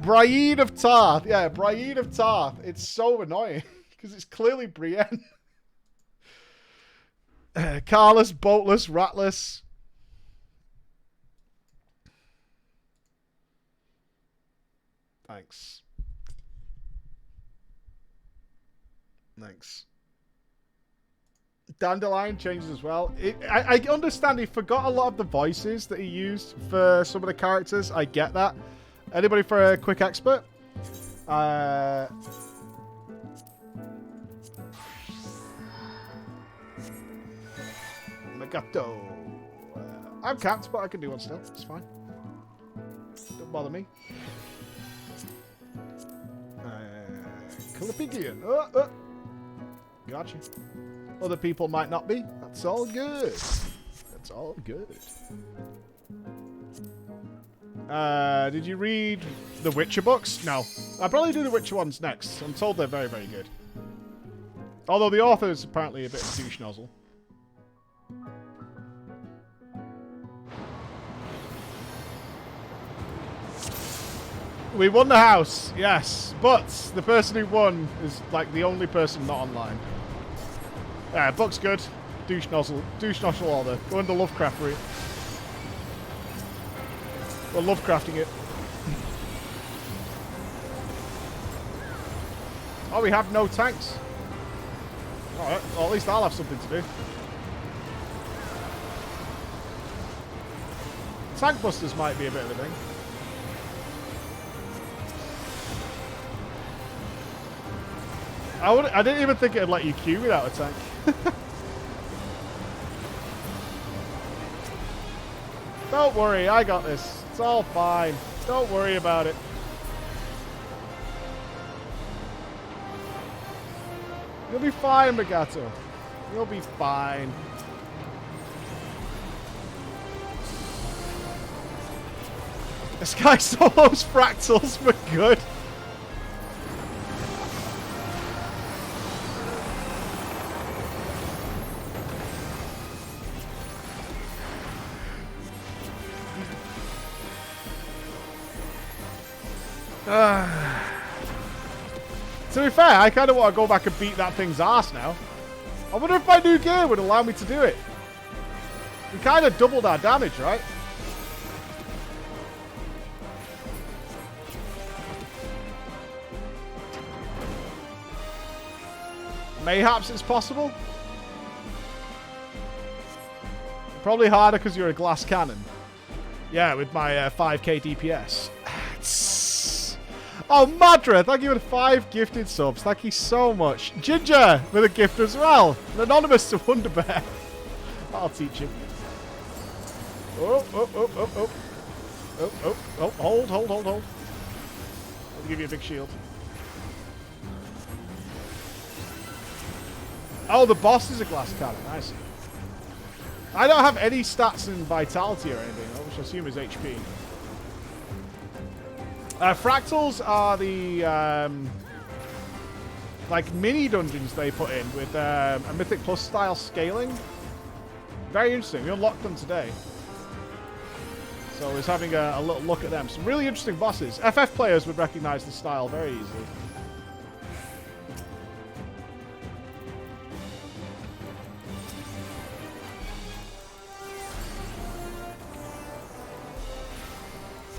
Brienne of Tarth. Yeah, Brienne of Tarth. It's so annoying because it's clearly Brienne. Carless, boatless, ratless. Thanks. Thanks. Dandelion changes as well. I understand he forgot a lot of the voices that he used for some of the characters. I get that. Anybody for a quick expert? Magato. I'm capped, but I can do one still. It's fine. Don't bother me. Clippigian. Gotcha. Other people might not be. That's all good. That's all good. Did you read the Witcher books? No. I'll probably do the Witcher ones next. I'm told they're very, very good. Although the author is apparently a bit of a douche nozzle. We won the house, yes. But the person who won is like the only person not online. Yeah, book's good. Douche nozzle order. Go into Lovecraft route. We're Lovecrafting it. Oh, we have no tanks. Alright, well at least I'll have something to do. Tank busters might be a bit of a thing. I didn't even think it'd let you queue without a tank. Don't worry, I got this. It's all fine. Don't worry about it. You'll be fine, Magato. You'll be fine. This guy solos fractals for good. To be fair, I kind of want to go back and beat that thing's ass now. I wonder if my new gear would allow me to do it. We kind of doubled our damage, right? Mayhaps it's possible. Probably harder because you're a glass cannon. Yeah, with my 5k DPS. Oh, Madra, thank you for the 5 gifted subs. Thank you so much. Ginger with a gift as well. An anonymous to Wonderbear. I'll teach him. Oh. Hold. I'll give you a big shield. Oh, the boss is a glass cannon. I see. I don't have any stats in vitality or anything, which I assume is HP. Fractals are the like mini dungeons they put in with a Mythic Plus style scaling. Very interesting. We unlocked them today, so I was having a little look at them. Some really interesting bosses. FF players would recognize the style very easily.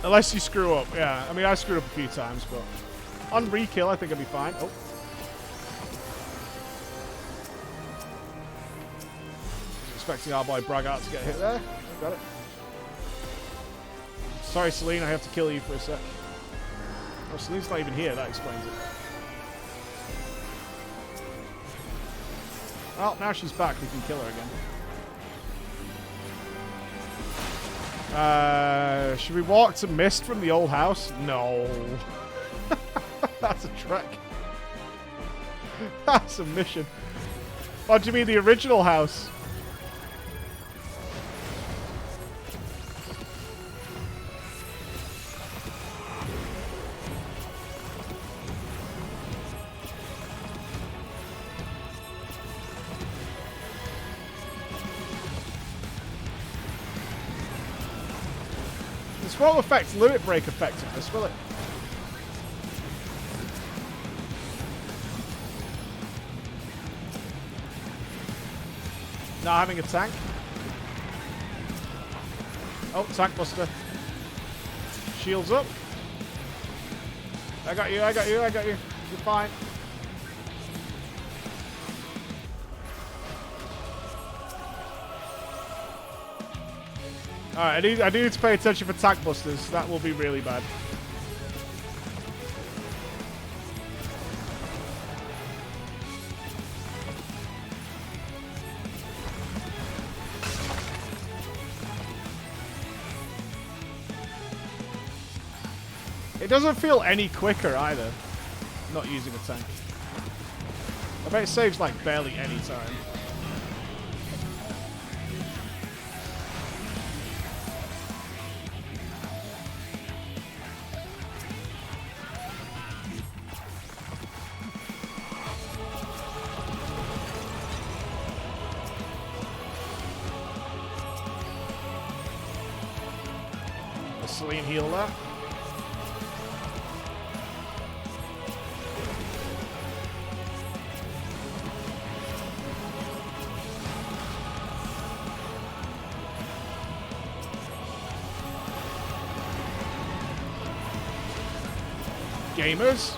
Unless you screw up, yeah. I mean, I screwed up a few times, but on re-kill, I think I'd be fine. Oh. Expecting our boy Braggart to get hit there. Got it. Sorry, Celine, I have to kill you for a sec. Oh, Celine's not even here. That explains it. Well, now she's back. We can kill her again. Should we walk to Mist from the old house? No. That's a trek. That's a mission. Oh, do you mean the original house? This won't affect limit break effectiveness, will it? Not having a tank. Oh, tank buster. Shields up. I got you, I got you, I got you. You're fine. Alright, I need to pay attention for tank busters. That will be really bad. It doesn't feel any quicker either, not using a tank. I bet it saves like barely any time. A Celine heal that. Gamers.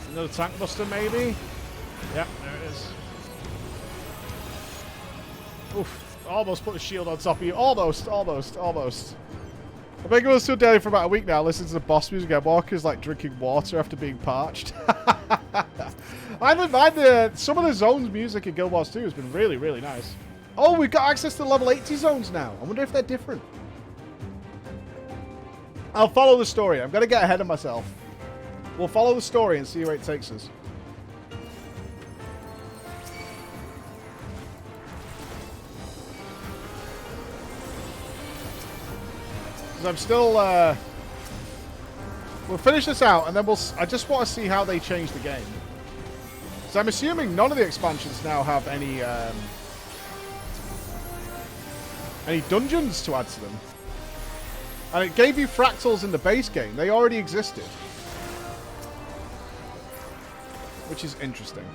Another tank buster, maybe? Yep, there it is. Oof. Almost put the shield on top of you. Almost, almost, almost. I've been going still down for about a week now, listening to the boss music. And Walker's like drinking water after being parched. I don't mind some of the zones music in Guild Wars 2 has been really, really nice. Oh, we've got access to level 80 zones now. I wonder if they're different. I'll follow the story. I'm going to get ahead of myself. We'll follow the story and see where it takes us. I'm still, we'll finish this out, and then I just want to see how they change the game. So I'm assuming none of the expansions now have any dungeons to add to them. And it gave you fractals in the base game. They already existed. Which is interesting.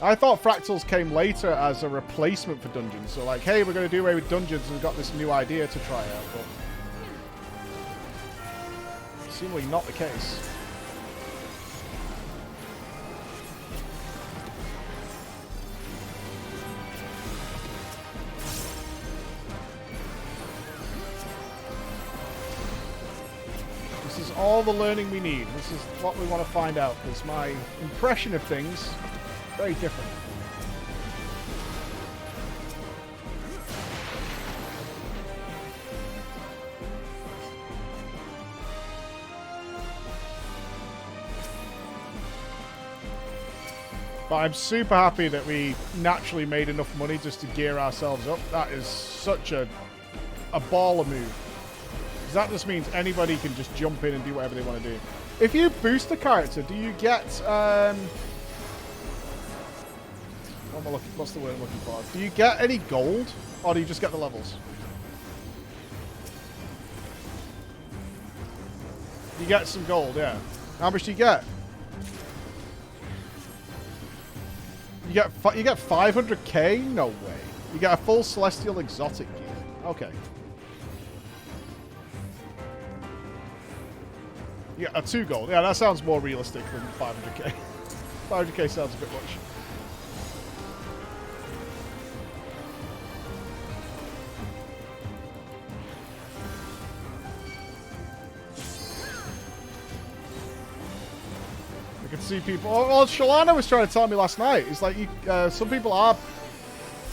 I thought fractals came later as a replacement for dungeons. So like, hey, we're going to do away with dungeons and we've got this new idea to try out. But seemingly not the case. This is all the learning we need. This is what we want to find out. Because my impression of things... very different. But I'm super happy that we naturally made enough money just to gear ourselves up. That is such a baller move. Because that just means anybody can just jump in and do whatever they want to do. If you boost a character, do you get... what's the word I'm looking for? Do you get any gold, or do you just get the levels? You get some gold, yeah. How much do you get? You get 500k? No way. You get a full celestial exotic gear. Okay. You get 2 gold. Yeah, that sounds more realistic than 500k. 500k sounds a bit much. See people. Well, Shalana was trying to tell me last night. It's like some people are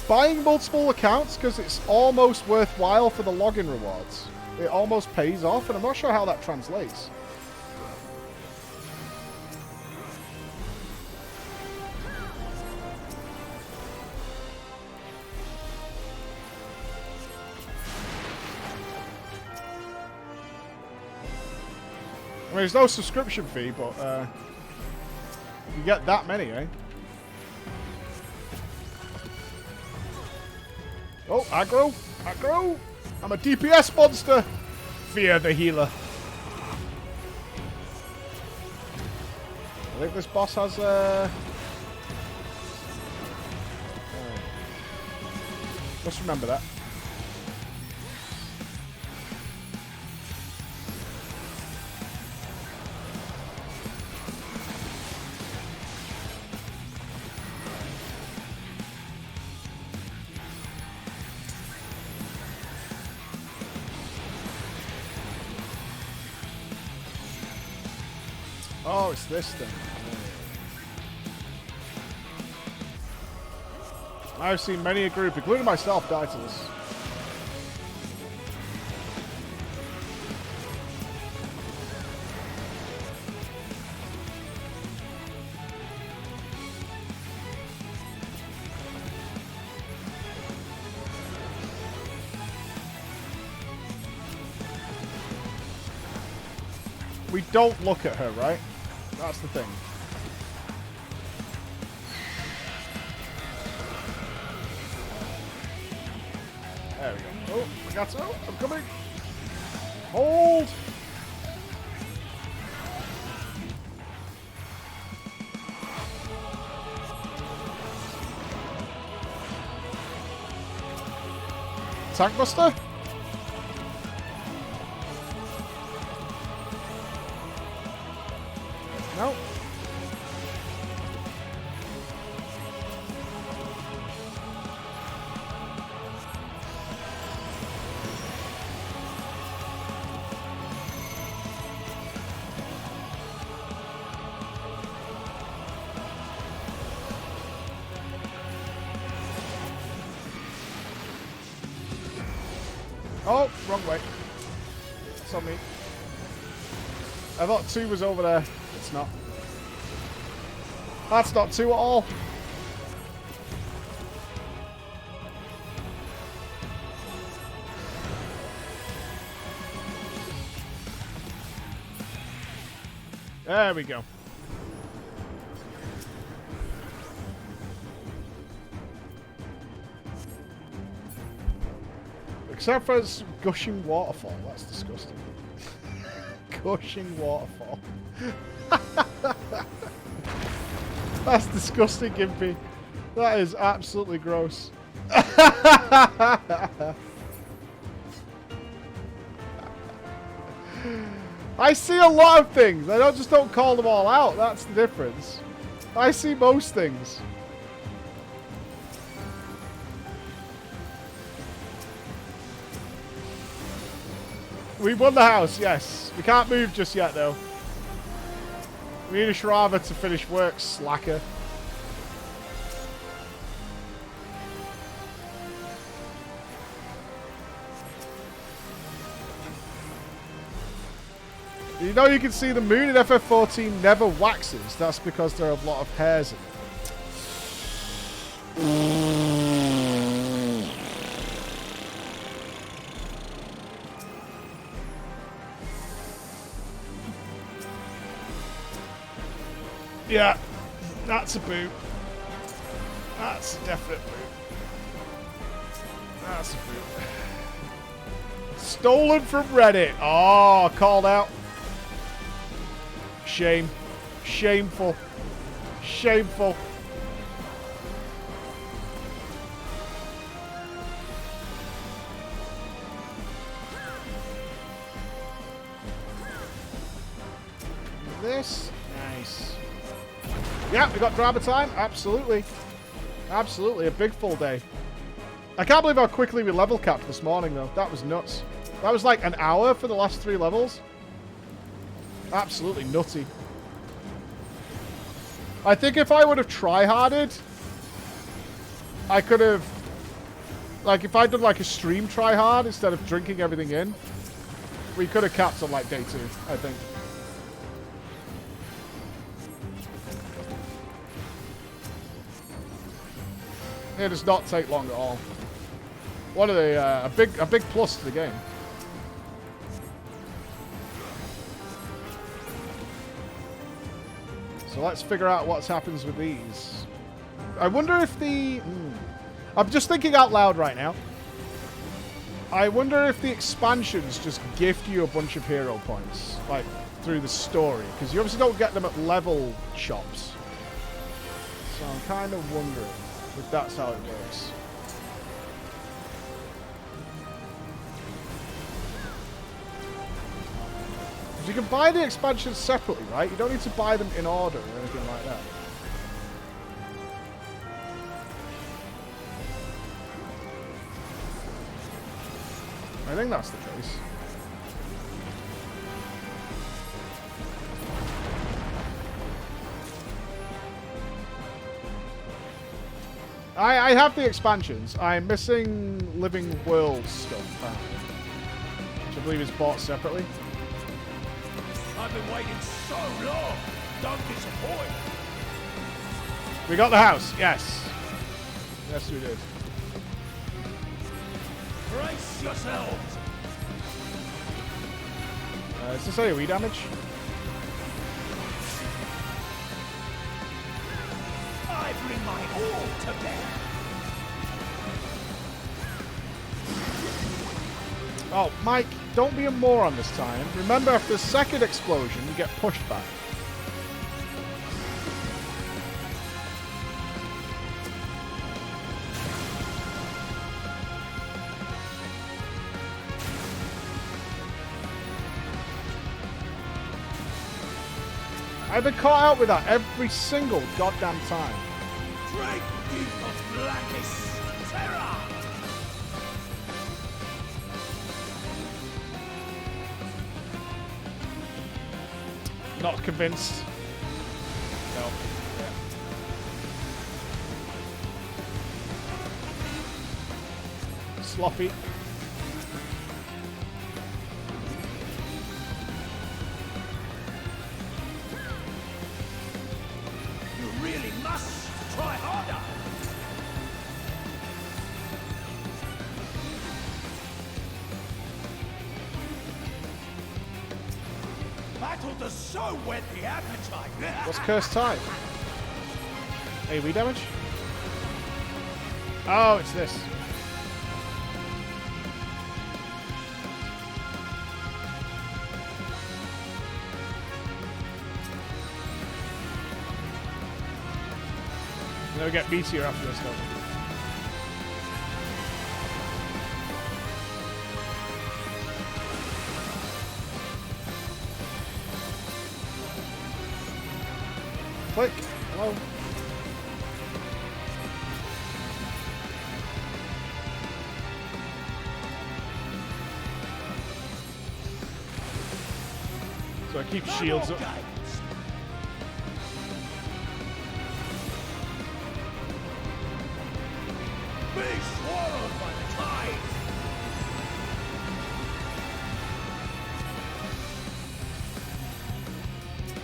buying multiple accounts because it's almost worthwhile for the login rewards. It almost pays off, and I'm not sure how that translates. I mean, there's no subscription fee, but. You get that many, eh? Oh, aggro. Aggro. I'm a DPS monster. Fear the healer. I think this boss has just remember that. Oh, it's this thing. I've seen many a group, including myself, die to this. We don't look at her, right? That's the thing. There we go. Oh, I got oh, I'm coming. Hold. Tank buster? No. Oh, wrong way. It's on me. I thought 2 was over there. It's not. That's not 2 at all. There we go. Except for its gushing waterfall. That's disgusting. Gushing waterfall. That's disgusting, Gimpy. That is absolutely gross. I see a lot of things. I just don't call them all out. That's the difference. I see most things. We won the house, yes. We can't move just yet, though. We need a Shrava to finish work, slacker. You know you can see the moon in FF14 never waxes. That's because there are a lot of hairs in it. Yeah, that's a boot. That's a definite boot. That's a boot. Stolen from Reddit. Oh, called out. Shame. Shameful. Shameful. This. Nice. Yeah, we got drama time. Absolutely. Absolutely. A big full day. I can't believe how quickly we level capped this morning, though. That was nuts. That was like an hour for the last 3 levels. Absolutely nutty. I think if I would have tryharded, I could have... Like, if I'd done like a stream tryhard instead of drinking everything in, we could have capped on like day 2, I think. It does not take long at all. One of the a big plus to the game. So let's figure out what happens with these. I wonder if the... I'm just thinking out loud right now. I wonder if the expansions just gift you a bunch of hero points, like, through the story. Because you obviously don't get them at level shops. So I'm kind of wondering if that's how it works. You can buy the expansions separately, right? You don't need to buy them in order or anything like that. I think that's the case. I have the expansions. I'm missing Living World stuff, which I believe is bought separately. I've been waiting so long. Don't disappoint. We got the house. Yes. Yes, we did. Brace yourselves. Is this AoE damage? I bring my all to bear. Oh, Mike, don't be a moron this time. Remember, after the second explosion, you get pushed back. I've been caught out with that every single goddamn time. Drink deep of blackest terror. Not convinced. No. Yeah. Sloppy. You really must try harder. Battle does so whet the appetite. What's Cursed Tide? AoE damage? Oh, it's this. And then we get Meteor after this, though. Click. Hello. So I keep shields up. Be swallowed by the tide.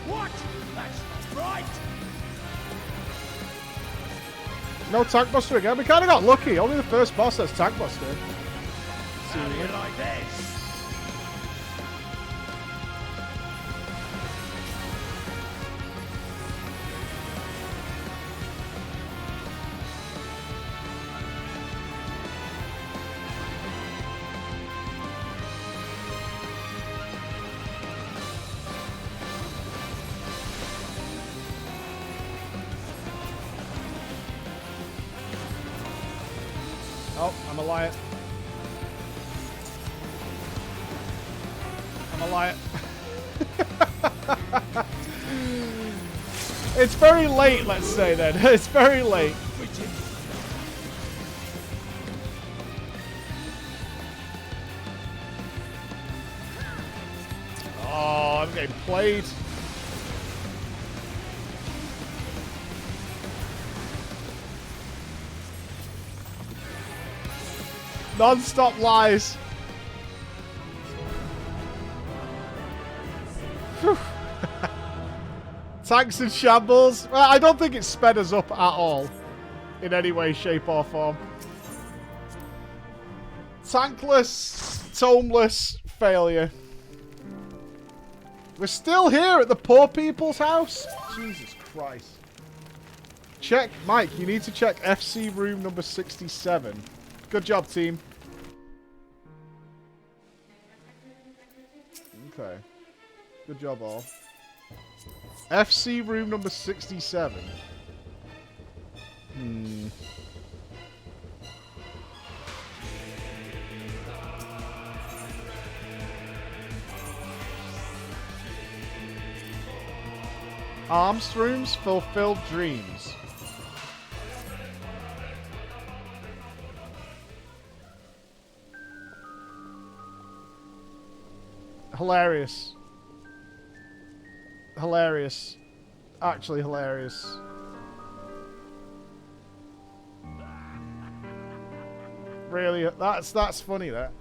What? That's not right. No Tank Buster again. We kind of got lucky. Only the first boss has Tank Buster. How do you like this? Oh, I'm a liar. I'm a liar. It's very late, let's say then. It's very late. Oh, I'm getting played. Non-stop lies. Tanks and shambles. Well, I don't think it sped us up at all. In any way, shape or form. Tankless, tomeless failure. We're still here at the poor people's house? Jesus Christ. Check, Mike, you need to check FC room number 67. Good job, team. Okay. Good job, all. FC room number 67. Arms rooms, fulfilled dreams. Hilarious. Hilarious. Actually hilarious. Really, that's funny, that.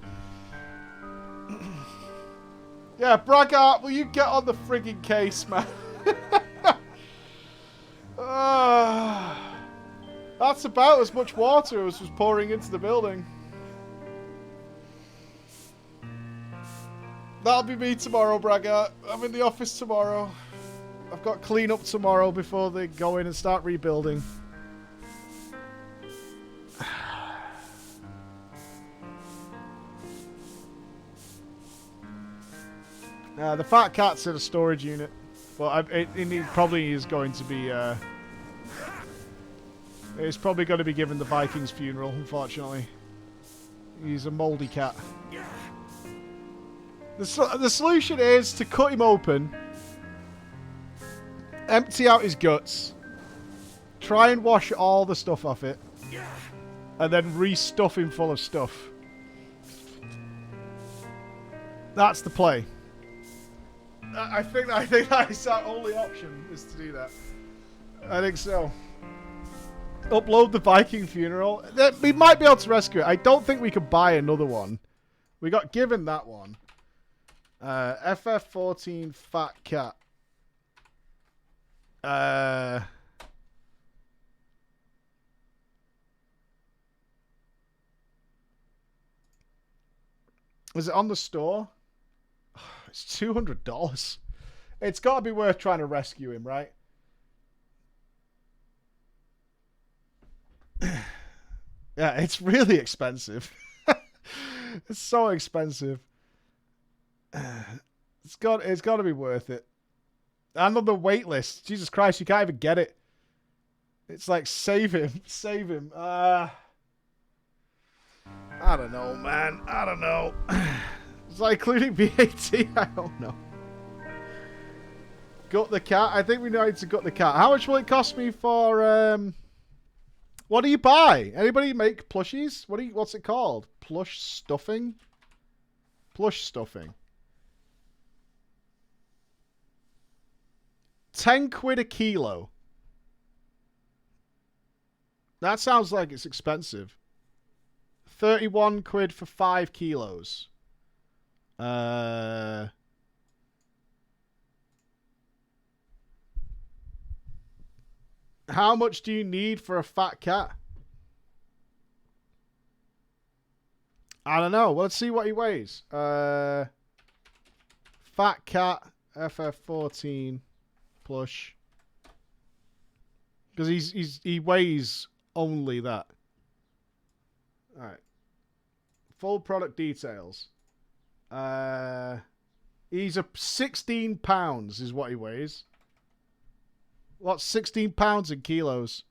Yeah, Braggart, will you get on the frigging case, man? That's about as much water as was pouring into the building. That'll be me tomorrow, Braggart. I'm in the office tomorrow. I've got clean up tomorrow before they go in and start rebuilding. The fat cat's in a storage unit, but it probably is going to be. It's probably going to be given the Vikings funeral, unfortunately. He's a mouldy cat. The solution is to cut him open, empty out his guts, try and wash all the stuff off it, and then restuff him full of stuff. That's the play. I think that is our only option, is to do that. I think so. Upload the Viking funeral. We might be able to rescue it. I don't think we could buy another one. We got given that one. FF14 fat cat. Is it on the store? It's $200. It's got to be worth trying to rescue him, right? Yeah, it's really expensive. It's so expensive. It's got to be worth it. And on the wait list, Jesus Christ, you can't even get it. It's like save him. I don't know, man. I don't know. It's like including VAT. I don't know. Gut the cat. I think we need to gut the cat. How much will it cost me for? What do you buy? Anybody make plushies? What's it called? Plush stuffing. Plush stuffing. 10 quid a kilo. That sounds like it's expensive. 31 quid for 5 kilos. How much do you need for a fat cat? I don't know. Well, let's see what he weighs. Fat cat FF14 plush. Because he weighs only that. All right. Full product details. He's 16 pounds is what he weighs. What's 16 pounds in kilos?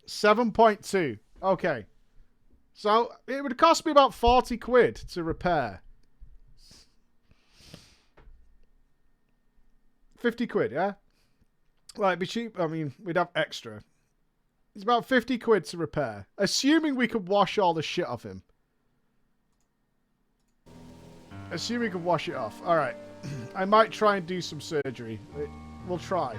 $7.2. Okay. So it would cost me about 40 quid to repair. 50 quid, yeah? Well, it'd be cheap. I mean, we'd have extra. It's about 50 quid to repair. Assuming we could wash all the shit off him. Assuming we can wash it off. Alright. I might try and do some surgery. We'll try.